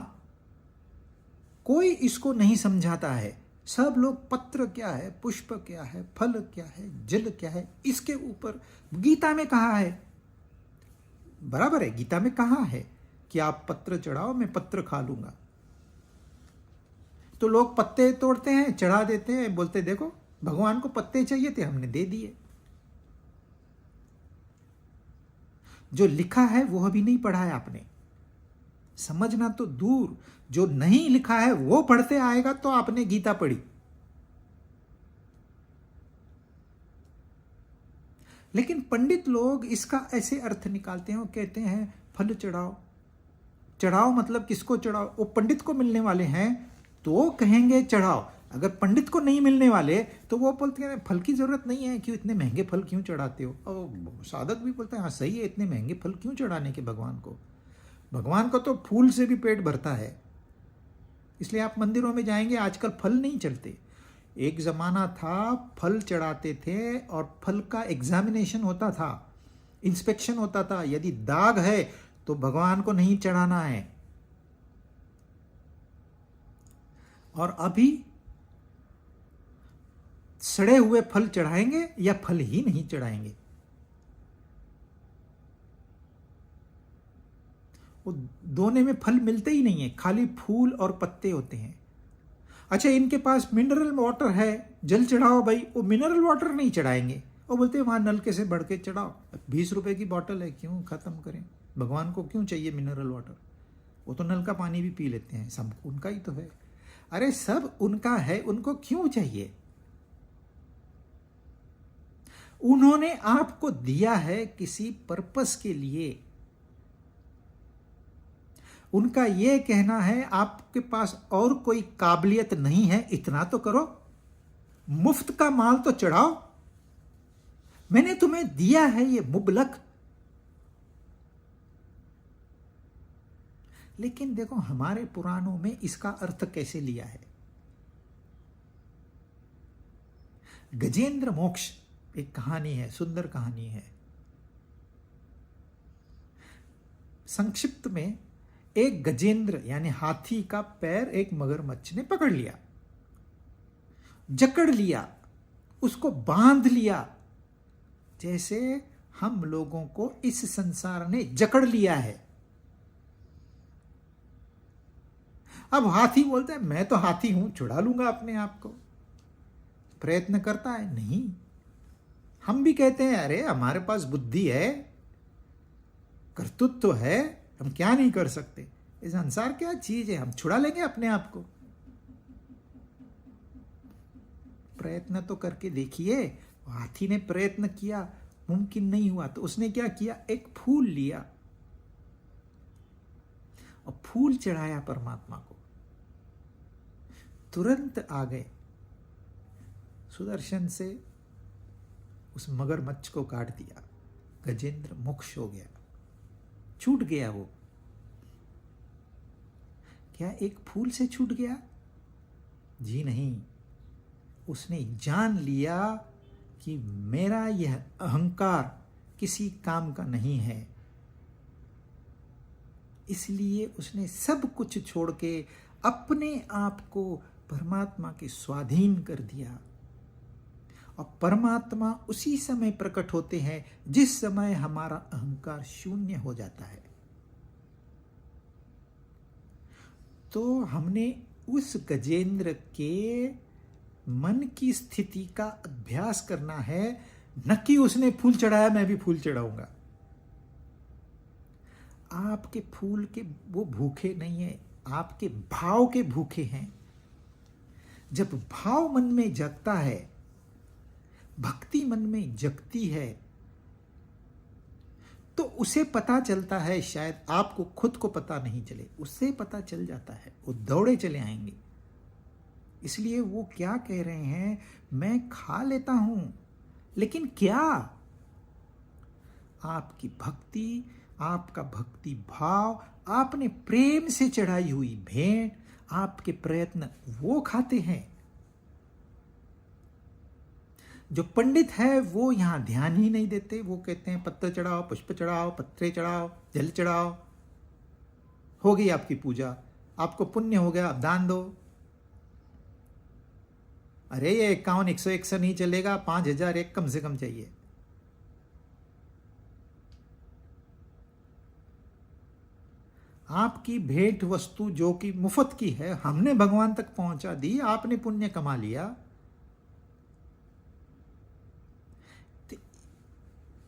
कोई इसको नहीं समझाता है। सब लोग पत्र क्या है, पुष्प क्या है, फल क्या है, जल क्या है, इसके ऊपर गीता में कहा है, बराबर है, गीता में कहा है कि आप पत्र चढ़ाओ, मैं पत्र खा लूंगा। तो लोग पत्ते तोड़ते हैं, चढ़ा देते हैं, बोलते देखो भगवान को पत्ते चाहिए थे, हमने दे दिए। जो लिखा है वो अभी नहीं पढ़ा है आपने, समझना तो दूर, जो नहीं लिखा है वो पढ़ते आएगा तो आपने गीता पढ़ी। लेकिन पंडित लोग इसका ऐसे अर्थ निकालते हैं, वो कहते हैं फल चढ़ाओ। चढ़ाओ मतलब किसको चढ़ाओ? वो पंडित को मिलने वाले हैं तो कहेंगे चढ़ाओ। अगर पंडित को नहीं मिलने वाले तो वो बोलते हैं फल की जरूरत नहीं है, क्यों इतने महंगे फल क्यों चढ़ाते हो? और साधक भी बोलते हैं हाँ सही है, इतने महंगे फल क्यों चढ़ाने के भगवान को? भगवान को तो फूल से भी पेट भरता है। इसलिए आप मंदिरों में जाएंगे, आजकल फल नहीं चढ़ते। एक जमाना था फल चढ़ाते थे और फल का एग्जामिनेशन होता था, इंस्पेक्शन होता था। यदि दाग है तो भगवान को नहीं चढ़ाना है। और अभी सड़े हुए फल चढ़ाएंगे या फल ही नहीं चढ़ाएंगे। वो दोनों में फल मिलते ही नहीं है, खाली फूल और पत्ते होते हैं। अच्छा, इनके पास मिनरल वाटर है, जल चढ़ाओ भाई। वो मिनरल वाटर नहीं चढ़ाएंगे, वो बोलते हैं वहाँ नलके से बढ़ के चढ़ाओ। 20 रुपए की बॉटल है, क्यों ख़त्म करें? भगवान को क्यों चाहिए मिनरल वाटर? वो तो नल का पानी भी पी लेते हैं, सब उनका ही तो है। अरे सब उनका है, उनको क्यों चाहिए? उन्होंने आपको दिया है किसी पर्पस के लिए। उनका यह कहना है आपके पास और कोई काबिलियत नहीं है, इतना तो करो, मुफ्त का माल तो चढ़ाओ, मैंने तुम्हें दिया है ये मुबलक। लेकिन देखो हमारे पुराणों में इसका अर्थ कैसे लिया है। गजेंद्र मोक्ष एक कहानी है, सुंदर कहानी है। संक्षिप्त में, एक गजेंद्र यानी हाथी का पैर एक मगरमच्छ ने पकड़ लिया, जकड़ लिया, उसको बांध लिया, जैसे हम लोगों को इस संसार ने जकड़ लिया है। अब हाथी बोलता है मैं तो हाथी हूं, छुड़ा लूंगा अपने आप को। प्रयत्न करता है, नहीं। हम भी कहते हैं अरे हमारे पास बुद्धि है, कर्तृत्व है, हम क्या नहीं कर सकते। इस संसार क्या चीज है, हम छुड़ा लेंगे अपने आप को। प्रयत्न तो करके देखिए। हाथी ने प्रयत्न किया, मुमकिन नहीं हुआ, तो उसने क्या किया, एक फूल लिया और फूल चढ़ाया परमात्मा को। तुरंत आ गए, सुदर्शन से उस मगरमच्छ को काट दिया, गजेंद्र मोक्ष हो गया, छूट गया। वो क्या एक फूल से छूट गया? जी नहीं, उसने जान लिया कि मेरा यह अहंकार किसी काम का नहीं है, इसलिए उसने सब कुछ छोड़ के अपने आप को परमात्मा के स्वाधीन कर दिया। और परमात्मा उसी समय प्रकट होते हैं जिस समय हमारा अहंकार शून्य हो जाता है। तो हमने उस गजेंद्र के मन की स्थिति का अभ्यास करना है, न कि उसने फूल चढ़ाया मैं भी फूल चढ़ाऊंगा। आपके फूल के वो भूखे नहीं है, आपके भाव के भूखे हैं। जब भाव मन में जगता है, भक्ति मन में जगती है, तो उसे पता चलता है, शायद आपको खुद को पता नहीं चले, उससे पता चल जाता है, वो दौड़े चले आएंगे। इसलिए वो क्या कह रहे हैं, मैं खा लेता हूं, लेकिन क्या? आपकी भक्ति, आपका भक्ति भाव, आपने प्रेम से चढ़ाई हुई भेंट, आपके प्रयत्न वो खाते हैं। जो पंडित है वो यहां ध्यान ही नहीं देते, वो कहते हैं पत्थर चढ़ाओ, पुष्प चढ़ाओ, पत्रे चढ़ाओ, जल चढ़ाओ, हो गई आपकी पूजा, आपको पुण्य हो गया, आप दान दो। अरे ये 51 101 से नहीं चलेगा, 5001 कम से कम चाहिए। आपकी भेंट वस्तु जो कि मुफ्त की है, हमने भगवान तक पहुंचा दी, आपने पुण्य कमा लिया।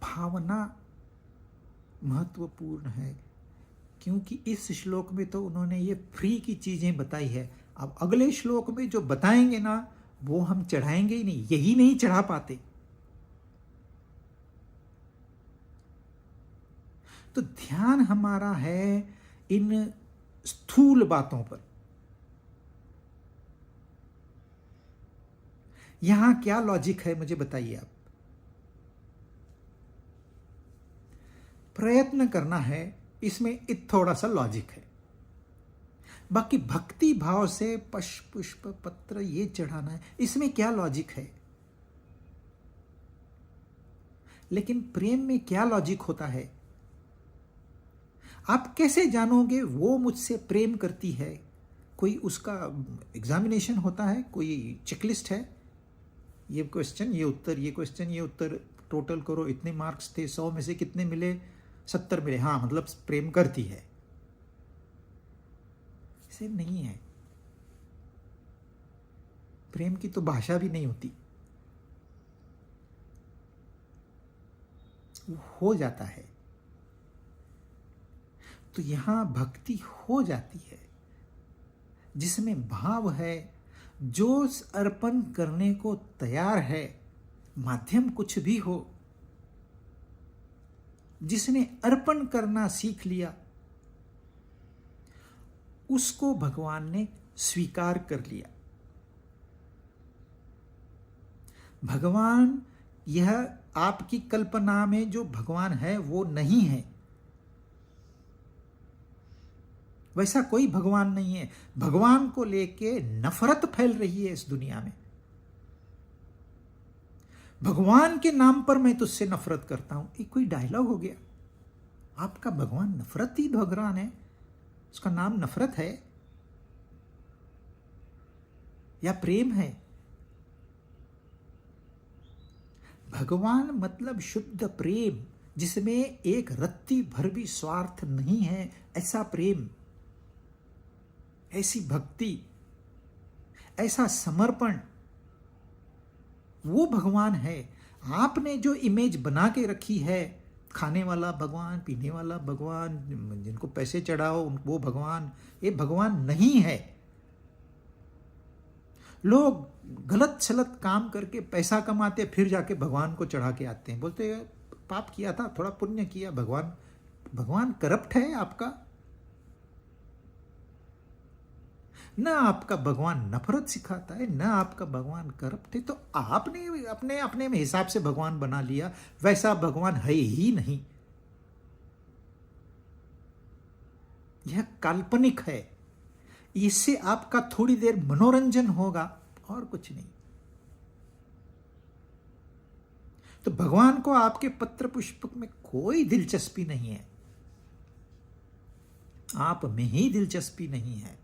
भावना महत्वपूर्ण है, क्योंकि इस श्लोक में तो उन्होंने ये फ्री की चीजें बताई है। अब अगले श्लोक में जो बताएंगे ना, वो हम चढ़ाएंगे ही नहीं, यही नहीं चढ़ा पाते। तो ध्यान हमारा है इन स्थूल बातों पर। यहां क्या लॉजिक है मुझे बताइए आप। प्रयत्न करना है, इसमें थोड़ा सा लॉजिक है। बाकी भक्ति भाव से पुष्प पत्र ये चढ़ाना है, इसमें क्या लॉजिक है। लेकिन प्रेम में क्या लॉजिक होता है? आप कैसे जानोगे वो मुझसे प्रेम करती है? कोई उसका एग्जामिनेशन होता है, कोई चेकलिस्ट है, ये क्वेश्चन ये उत्तर, ये क्वेश्चन ये उत्तर, टोटल करो, इतने मार्क्स थे, 100 में से कितने मिले? 70 मिले, हाँ मतलब प्रेम करती है। इसे नहीं है। प्रेम की तो भाषा भी नहीं होती, वो हो जाता है। तो यहां भक्ति हो जाती है जिसमें भाव है, जो अर्पण करने को तैयार है, माध्यम कुछ भी हो। जिसने अर्पण करना सीख लिया उसको भगवान ने स्वीकार कर लिया। भगवान, यह आपकी कल्पना में जो भगवान है वो नहीं है, वैसा कोई भगवान नहीं है। भगवान को लेके नफरत फैल रही है इस दुनिया में। भगवान के नाम पर मैं तुझसे नफरत करता हूं, ये कोई डायलॉग हो गया? आपका भगवान नफरत ही भगवान है, उसका नाम नफरत है या प्रेम है? भगवान मतलब शुद्ध प्रेम, जिसमें एक रत्ती भर भी स्वार्थ नहीं है, ऐसा प्रेम, ऐसी भक्ति, ऐसा समर्पण, वो भगवान है। आपने जो इमेज बना के रखी है, खाने वाला भगवान, पीने वाला भगवान, जिनको पैसे चढ़ाओ वो भगवान, ये भगवान नहीं है। लोग गलत सलत काम करके पैसा कमाते, फिर जाके भगवान को चढ़ा के आते हैं, बोलते हैं पाप किया था, थोड़ा पुण्य किया, भगवान करप्ट है आपका? ना आपका भगवान नफरत सिखाता है, ना आपका भगवान करप्ट है। तो आपने अपने अपने में हिसाब से भगवान बना लिया, वैसा भगवान है ही नहीं। यह काल्पनिक है, इससे आपका थोड़ी देर मनोरंजन होगा और कुछ नहीं। तो भगवान को आपके पत्र पुष्प में कोई दिलचस्पी नहीं है, आप में ही दिलचस्पी नहीं है।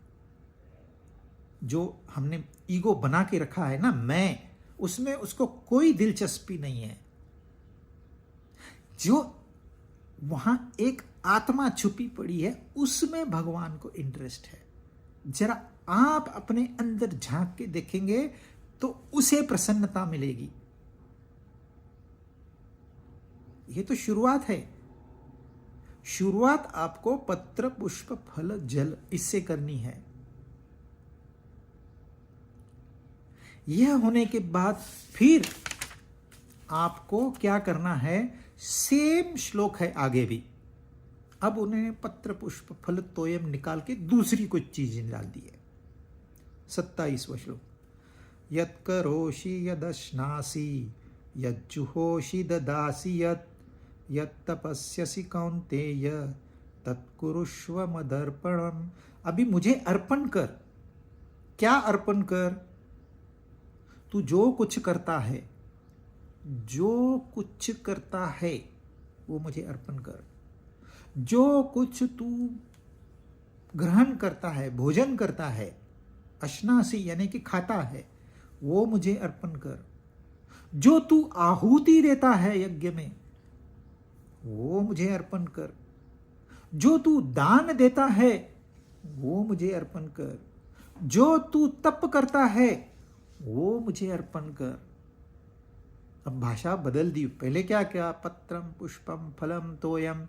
जो हमने ईगो बना के रखा है ना, मैं, उसमें उसको कोई दिलचस्पी नहीं है। जो वहां एक आत्मा छुपी पड़ी है, उसमें भगवान को इंटरेस्ट है। जरा आप अपने अंदर झांक के देखेंगे तो उसे प्रसन्नता मिलेगी। ये तो शुरुआत है। शुरुआत आपको पत्र पुष्प फल जल इससे करनी है। यह होने के बाद फिर आपको क्या करना है? सेम श्लोक है आगे भी। अब उन्हें पत्र पुष्प फल तोयम निकाल के दूसरी कुछ चीजें डाल दी है। 27वां श्लोक, यत् करोषि यदश्नासि यज्जुहोषि ददासि यत् तपस्यसि कौन्तेय तत्कुरुष्व मदर्पणम। अभी मुझे अर्पण कर। क्या अर्पण कर? तू जो कुछ करता है, जो कुछ करता है वो मुझे अर्पण कर। जो कुछ तू ग्रहण करता है, भोजन करता है, अश्नासी यानी कि खाता है, वो मुझे अर्पण कर। जो तू आहुति देता है यज्ञ में, वो मुझे अर्पण कर। जो तू दान देता है, वो मुझे अर्पण कर। जो तू तप करता है, वो मुझे अर्पण कर। अब भाषा बदल दी। पहले क्या क्या? पत्रम पुष्पम फलम तोयम।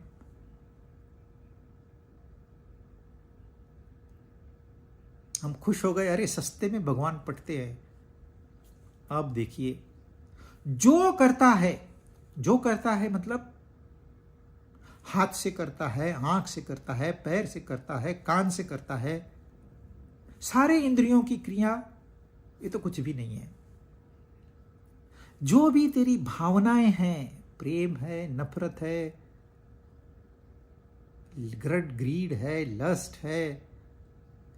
हम खुश हो गए, अरे सस्ते में भगवान पटते हैं। अब देखिए, जो करता है मतलब हाथ से करता है, आंख से करता है, पैर से करता है, कान से करता है, सारे इंद्रियों की क्रिया, ये तो कुछ भी नहीं है। जो भी तेरी भावनाएं हैं, प्रेम है, नफरत है, ग्रीड है, लस्ट है,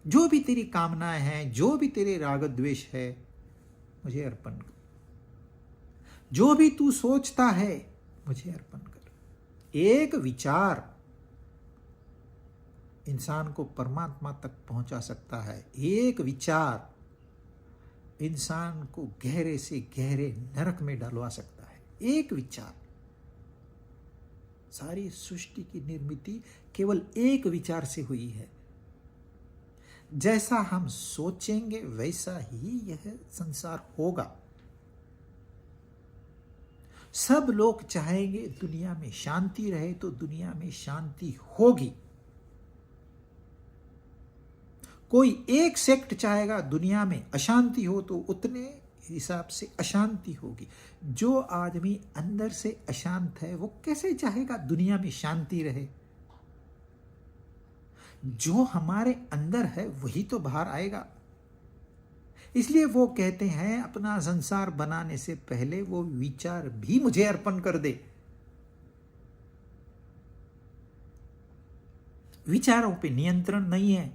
जो भी तेरी कामनाएं हैं, जो भी तेरे राग द्वेष है, मुझे अर्पण कर। जो भी तू सोचता है, मुझे अर्पण कर। एक विचार इंसान को परमात्मा तक पहुंचा सकता है। एक विचार इंसान को गहरे से गहरे नरक में डलवा सकता है। एक विचार। सारी सृष्टि की निर्मिति केवल एक विचार से हुई है। जैसा हम सोचेंगे वैसा ही यह संसार होगा। सब लोग चाहेंगे दुनिया में शांति रहे तो दुनिया में शांति होगी। कोई एक सेक्ट चाहेगा दुनिया में अशांति हो तो उतने हिसाब से अशांति होगी। जो आदमी अंदर से अशांत है वो कैसे चाहेगा दुनिया में शांति रहे? जो हमारे अंदर है वही तो बाहर आएगा। इसलिए वो कहते हैं अपना संसार बनाने से पहले वो विचार भी मुझे अर्पण कर दे। विचारों पे नियंत्रण नहीं है,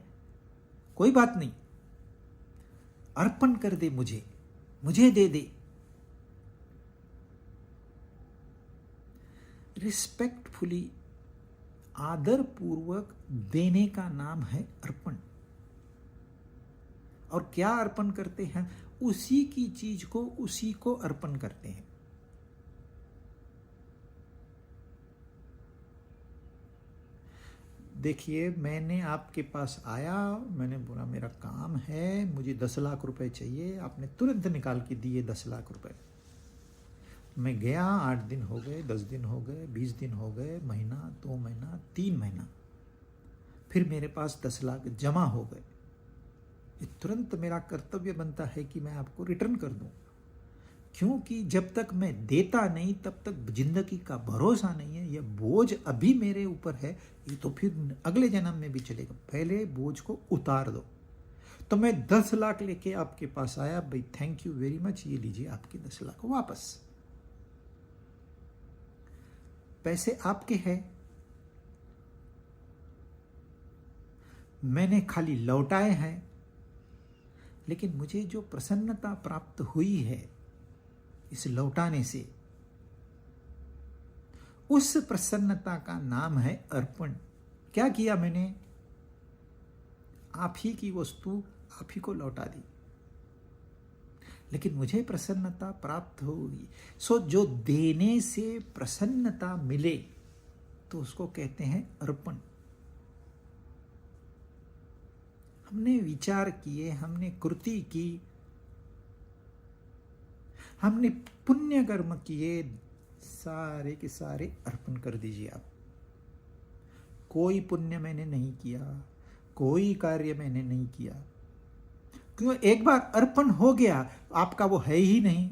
कोई बात नहीं, अर्पण कर दे, मुझे दे दे। रिस्पेक्टफुली, आदर पूर्वक देने का नाम है अर्पण। और क्या अर्पण करते हैं? उसी की चीज को उसी को अर्पण करते हैं। देखिए, मैंने आपके पास आया, मैंने बोला मेरा काम है, मुझे 10 लाख रुपए चाहिए, आपने तुरंत निकाल के दिए 10 लाख रुपए। मैं गया, 8 दिन हो गए, 10 दिन हो गए, 20 दिन हो गए, महीना, 2 महीना, 3 महीना, फिर मेरे पास 10 लाख जमा हो गए। ये तुरंत मेरा कर्तव्य बनता है कि मैं आपको रिटर्न कर दूं, क्योंकि जब तक मैं देता नहीं तब तक जिंदगी का भरोसा नहीं है। यह बोझ अभी मेरे ऊपर है, ये तो फिर अगले जन्म में भी चलेगा। पहले बोझ को उतार दो। तो मैं 10 लाख लेके आपके पास आया, भाई थैंक यू वेरी मच, ये लीजिए आपके 10 लाख वापस। पैसे आपके हैं, मैंने खाली लौटाए हैं, लेकिन मुझे जो प्रसन्नता प्राप्त हुई है इस लौटाने से, उस प्रसन्नता का नाम है अर्पण। क्या किया मैंने? आप ही की वस्तु आप ही को लौटा दी, लेकिन मुझे प्रसन्नता प्राप्त होगी। सो जो देने से प्रसन्नता मिले तो उसको कहते हैं अर्पण। हमने विचार किए, हमने कृति की, हमने पुण्य कर्म किए, सारे के सारे अर्पण कर दीजिए आप। कोई पुण्य मैंने नहीं किया, कोई कार्य मैंने नहीं किया, क्यों? एक बार अर्पण हो गया, आपका वो है ही नहीं।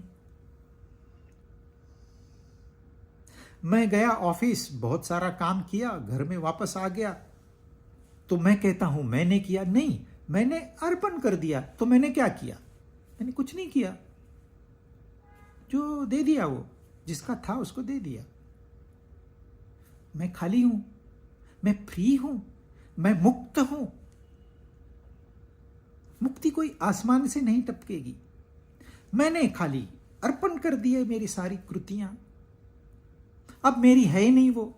मैं गया ऑफिस, बहुत सारा काम किया, घर में वापस आ गया, तो मैं कहता हूं मैंने किया? नहीं, मैंने अर्पण कर दिया। तो मैंने क्या किया? मैंने कुछ नहीं किया, जो दे दिया, वो जिसका था उसको दे दिया। मैं खाली हूं, मैं फ्री हूं, मैं मुक्त हूं। मुक्ति कोई आसमान से नहीं टपकेगी। मैंने खाली अर्पण कर दिए मेरी सारी कृतियां। अब मेरी है ही नहीं वो।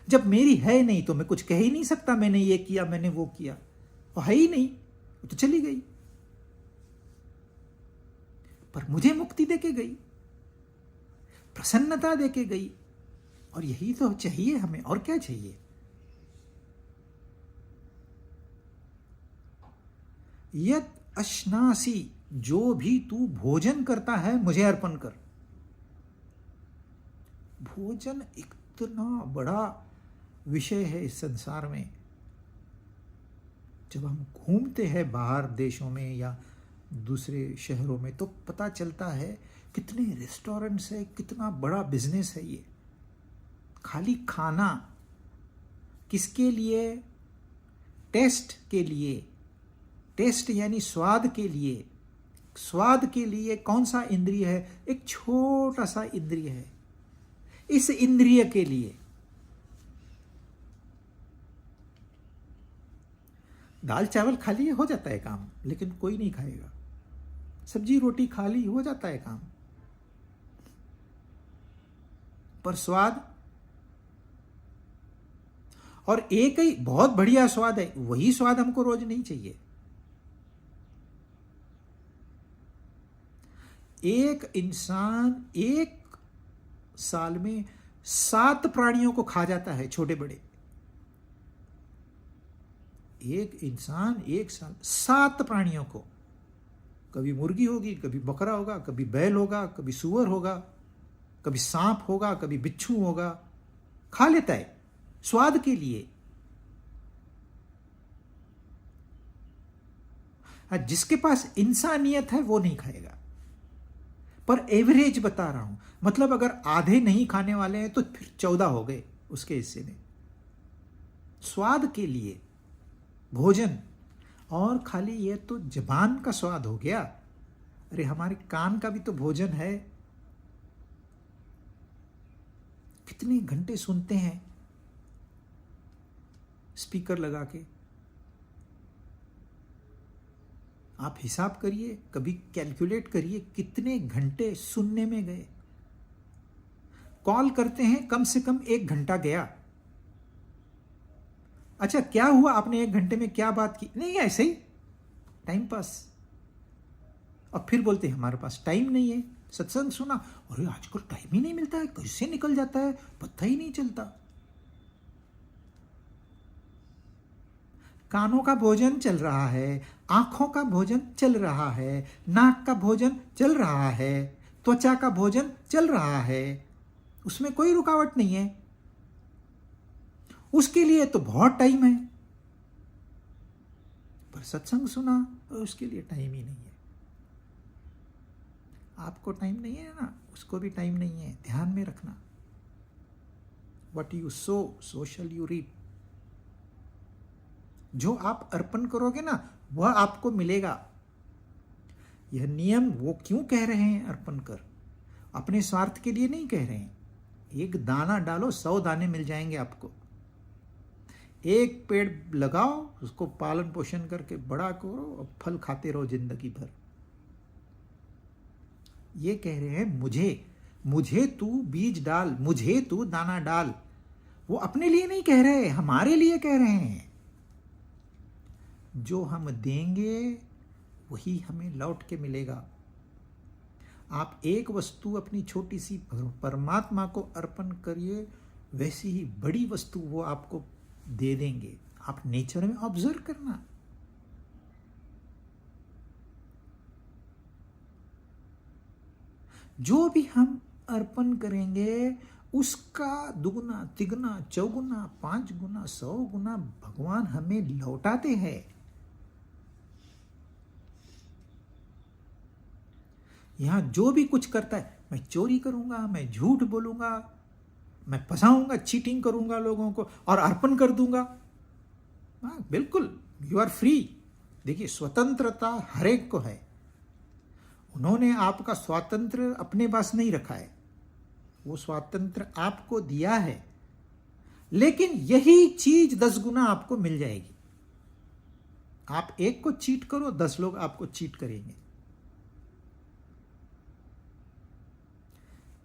जब मेरी है नहीं तो मैं कुछ कह ही नहीं सकता मैंने ये किया, मैंने वो किया। वो है ही नहीं, वो तो चली गई। पर मुझे मुक्ति देके गई, प्रसन्नता देके गई, और यही तो चाहिए हमें, और क्या चाहिए? यत अश्नासी, जो भी तू भोजन करता है मुझे अर्पण कर। भोजन इतना बड़ा विषय है इस संसार में। जब हम घूमते हैं बाहर देशों में या दूसरे शहरों में तो पता चलता है कितने रेस्टोरेंट्स है, कितना बड़ा बिजनेस है ये। खाली खाना किसके लिए? टेस्ट के लिए। टेस्ट यानी स्वाद के लिए। स्वाद के लिए कौन सा इंद्रिय है? एक छोटा सा इंद्रिय है। इस इंद्रिय के लिए दाल चावल खा लिए हो जाता है काम, लेकिन कोई नहीं खाएगा। सब्जी रोटी खा ली हो जाता है काम, पर स्वाद, और एक ही बहुत बढ़िया स्वाद है, वही स्वाद हमको रोज नहीं चाहिए। एक इंसान एक साल में 7 प्राणियों को खा जाता है, छोटे बड़े। एक इंसान 1 साल 7 प्राणियों को, कभी मुर्गी होगी, कभी बकरा होगा, कभी बैल होगा, कभी सूअर होगा, कभी सांप होगा, कभी बिच्छू होगा, खा लेता है स्वाद के लिए। जिसके पास इंसानियत है वो नहीं खाएगा। पर एवरेज बता रहा हूं, मतलब अगर आधे नहीं खाने वाले हैं तो फिर 14 हो गए उसके हिस्से में। स्वाद के लिए भोजन, और खाली ये तो जबान का स्वाद हो गया, अरे हमारे कान का भी तो भोजन है। कितने घंटे सुनते हैं स्पीकर लगा के, आप हिसाब करिए, कभी कैलकुलेट करिए कितने घंटे सुनने में गए। कॉल करते हैं कम से कम 1 घंटा गया। अच्छा क्या हुआ, आपने 1 घंटे में क्या बात की? नहीं, ऐसे ही टाइम पास। और फिर बोलते हैं हमारे पास टाइम नहीं है। सत्संग सुना, अरे आजकल टाइम ही नहीं मिलता है, कैसे निकल जाता है पता ही नहीं चलता। कानों का भोजन चल रहा है, आंखों का भोजन चल रहा है, नाक का भोजन चल रहा है, त्वचा का भोजन चल रहा है, उसमें कोई रुकावट नहीं है। उसके लिए तो बहुत टाइम है, पर सत्संग सुना और उसके लिए टाइम ही नहीं है। आपको टाइम नहीं है ना, उसको भी टाइम नहीं है। ध्यान में रखना, what you sow so shall you reap. जो आप अर्पण करोगे ना वह आपको मिलेगा। यह नियम वो क्यों कह रहे हैं अर्पण कर, अपने स्वार्थ के लिए नहीं कह रहे हैं। एक दाना डालो 100 दाने मिल जाएंगे आपको। एक पेड़ लगाओ, उसको पालन पोषण करके बड़ा करो और फल खाते रहो जिंदगी भर। ये कह रहे हैं मुझे तू बीज डाल, मुझे तू दाना डाल। वो अपने लिए नहीं कह रहे, हमारे लिए कह रहे हैं। जो हम देंगे वही हमें लौट के मिलेगा। आप एक वस्तु अपनी छोटी सी परमात्मा को अर्पण करिए, वैसी ही बड़ी वस्तु वो आपको दे देंगे। आप नेचर में ऑब्जर्व करना। जो भी हम अर्पण करेंगे उसका दुगुना, तिगुना, चौगुना, 5 गुना, 100 गुना भगवान हमें लौटाते हैं। यहां जो भी कुछ करता है, मैं चोरी करूंगा, मैं झूठ बोलूंगा, मैं फंसाऊंगा, चीटिंग करूंगा लोगों को और अर्पण कर दूंगा, हाँ बिल्कुल, यू आर फ्री। देखिए स्वतंत्रता हर एक को है। उन्होंने आपका स्वातंत्र अपने पास नहीं रखा है, वो स्वातंत्र आपको दिया है, लेकिन यही चीज 10 गुना आपको मिल जाएगी। आप एक को चीट करो, 10 लोग आपको चीट करेंगे।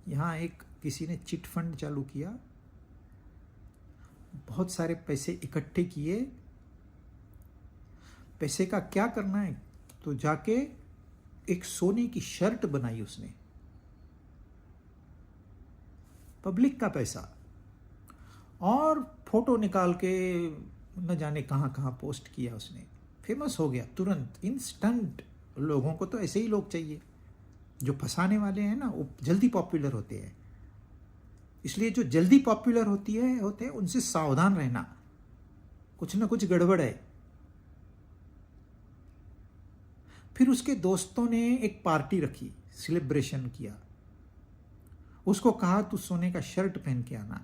यहां किसी ने चिट फंड चालू किया, बहुत सारे पैसे इकट्ठे किए। पैसे का क्या करना है, तो जाके एक सोने की शर्ट बनाई उसने, पब्लिक का पैसा, और फोटो निकाल के न जाने कहां कहां पोस्ट किया उसने। फेमस हो गया तुरंत, इंस्टेंट। लोगों को तो ऐसे ही लोग चाहिए। जो फंसाने वाले हैं ना वो जल्दी पॉपुलर होते हैं, इसलिए जो जल्दी पॉपुलर होते हैं उनसे सावधान रहना, कुछ ना कुछ गड़बड़ है। फिर उसके दोस्तों ने एक पार्टी रखी, सेलिब्रेशन किया। उसको कहा तू सोने का शर्ट पहन के आना।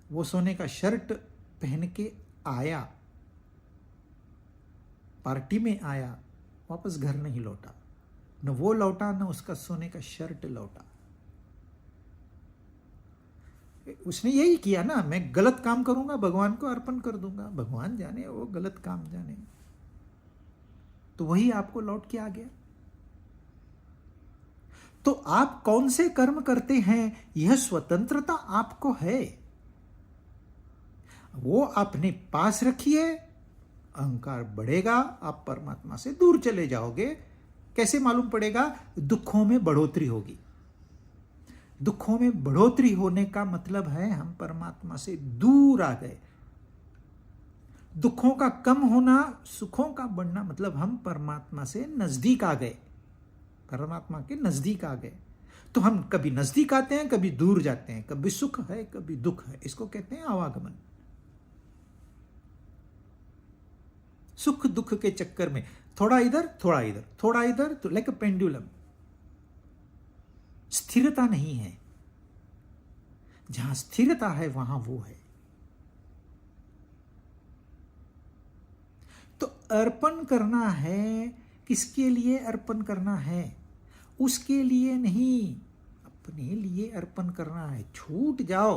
वो सोने का शर्ट पहन के आया, पार्टी में आया, वापस घर नहीं लौटा। न वो लौटा, न उसका सोने का शर्ट लौटा। उसने यही किया ना, मैं गलत काम करूंगा, भगवान को अर्पण कर दूंगा, भगवान जाने वो गलत काम जाने, तो वही आपको लौट के आ गया। तो आप कौन से कर्म करते हैं, यह स्वतंत्रता आपको है, वो अपने पास रखिए। अहंकार बढ़ेगा, आप परमात्मा से दूर चले जाओगे। कैसे मालूम पड़ेगा? दुखों में बढ़ोतरी होगी। दुखों में बढ़ोतरी होने का मतलब है हम परमात्मा से दूर आ गए। दुखों का कम होना, सुखों का बढ़ना, मतलब हम परमात्मा से नजदीक आ गए, परमात्मा के नजदीक आ गए। तो हम कभी नजदीक आते हैं, कभी दूर जाते हैं, कभी सुख है, कभी दुख है। इसको कहते हैं आवागमन। सुख दुख के चक्कर में थोड़ा इधर थोड़ा इधर, थोड़ा इधर, तो लाइक अ पेंडुलम। स्थिरता नहीं है। जहां स्थिरता है वहां वो है। तो अर्पण करना है, किसके लिए अर्पण करना है? उसके लिए नहीं, अपने लिए अर्पण करना है। छूट जाओ।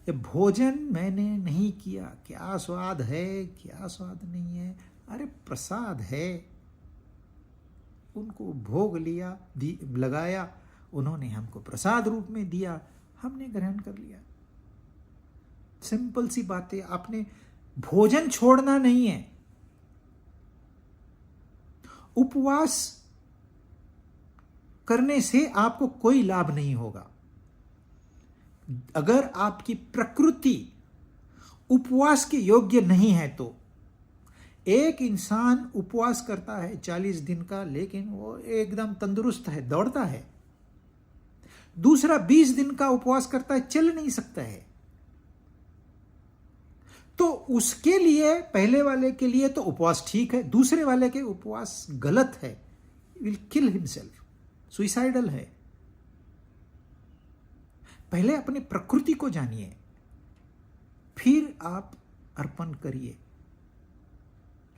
ये भोजन मैंने नहीं किया, क्या स्वाद है, क्या स्वाद नहीं है, अरे प्रसाद है। उनको भोग लिया, लगाया, उन्होंने हमको प्रसाद रूप में दिया, हमने ग्रहण कर लिया। सिंपल सी बात है। आपने भोजन छोड़ना नहीं है। उपवास करने से आपको कोई लाभ नहीं होगा। अगर आपकी प्रकृति उपवास के योग्य नहीं है तो एक इंसान उपवास करता है 40 दिन का, लेकिन वो एकदम तंदुरुस्त है, दौड़ता है। दूसरा 20 दिन का उपवास करता है, चल नहीं सकता है। तो उसके लिए, पहले वाले के लिए तो उपवास ठीक है, दूसरे वाले के उपवास गलत है। विल किल हिमसेल्फ, सुइसाइडल है। पहले अपनी प्रकृति को जानिए, फिर आप अर्पण करिए।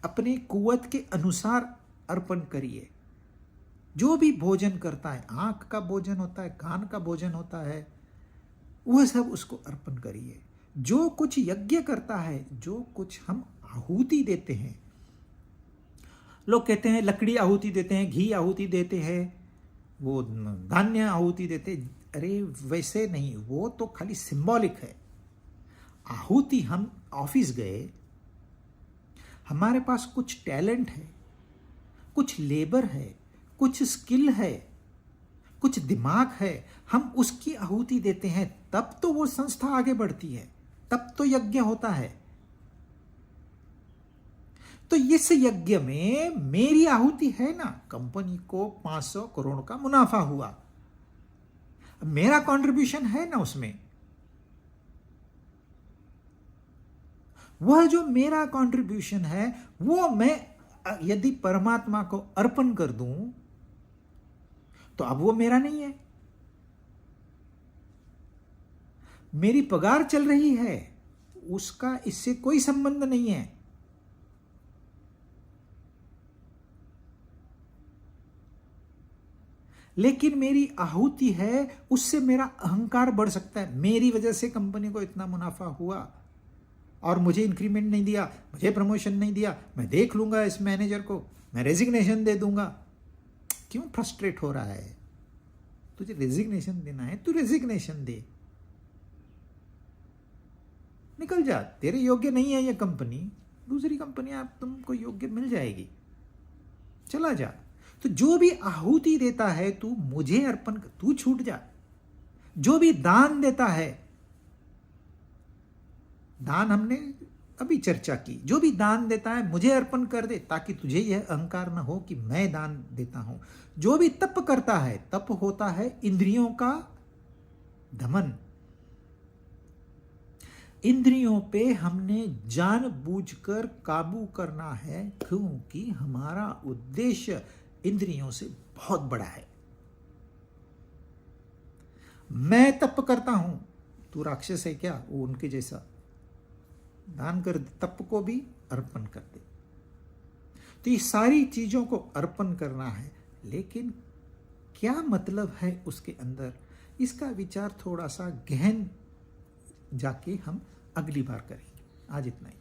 अपने कुवत के अनुसार अर्पण करिए। जो भी भोजन करता है, आंख का भोजन होता है, कान का भोजन होता है, वह सब उसको अर्पण करिए। जो कुछ यज्ञ करता है, जो कुछ हम आहुति देते हैं, लोग कहते हैं लकड़ी आहुति देते हैं, घी आहुति देते हैं, वो धान्य आहुति देते हैं। अरे वैसे नहीं, वो तो खाली सिंबॉलिक है। आहुति, हम ऑफिस गए, हमारे पास कुछ टैलेंट है, कुछ लेबर है, कुछ स्किल है, कुछ दिमाग है, हम उसकी आहुति देते हैं, तब तो वो संस्था आगे बढ़ती है, तब तो यज्ञ होता है। तो इस यज्ञ में मेरी आहुति है ना। कंपनी को 500 करोड़ का मुनाफा हुआ, मेरा कंट्रीब्यूशन है ना उसमें। वह जो मेरा कंट्रीब्यूशन है, वो मैं यदि परमात्मा को अर्पण कर दूं तो अब वो मेरा नहीं है। मेरी पगार चल रही है, उसका इससे कोई संबंध नहीं है। लेकिन मेरी आहुति है, उससे मेरा अहंकार बढ़ सकता है। मेरी वजह से कंपनी को इतना मुनाफा हुआ और मुझे इंक्रीमेंट नहीं दिया, मुझे प्रमोशन नहीं दिया, मैं देख लूंगा इस मैनेजर को, मैं रेजिग्नेशन दे दूंगा। क्यों फ्रस्ट्रेट हो रहा है? तुझे रेजिग्नेशन देना है, तू रेजिग्नेशन दे, निकल जा। तेरे योग्य नहीं है ये कंपनी, दूसरी कंपनी आप तुमको योग्य मिल जाएगी, चला जा। तो जो भी आहुति देता है, तू मुझे अर्पण कर, तू छूट जा। जो भी दान देता है, दान हमने अभी चर्चा की, जो भी दान देता है मुझे अर्पण कर दे, ताकि तुझे यह अहंकार न हो कि मैं दान देता हूं। जो भी तप करता है, तप होता है इंद्रियों का दमन। इंद्रियों पे हमने जानबूझकर काबू करना है, क्योंकि हमारा उद्देश्य इंद्रियों से बहुत बड़ा है। मैं तप करता हूं, तू राक्षस है क्या? वो उनके जैसा दान कर दे, तप को भी अर्पण कर दे। तो ये सारी चीजों को अर्पण करना है, लेकिन क्या मतलब है उसके अंदर, इसका विचार थोड़ा सा गहन जाके हम अगली बार करेंगे। आज इतना ही।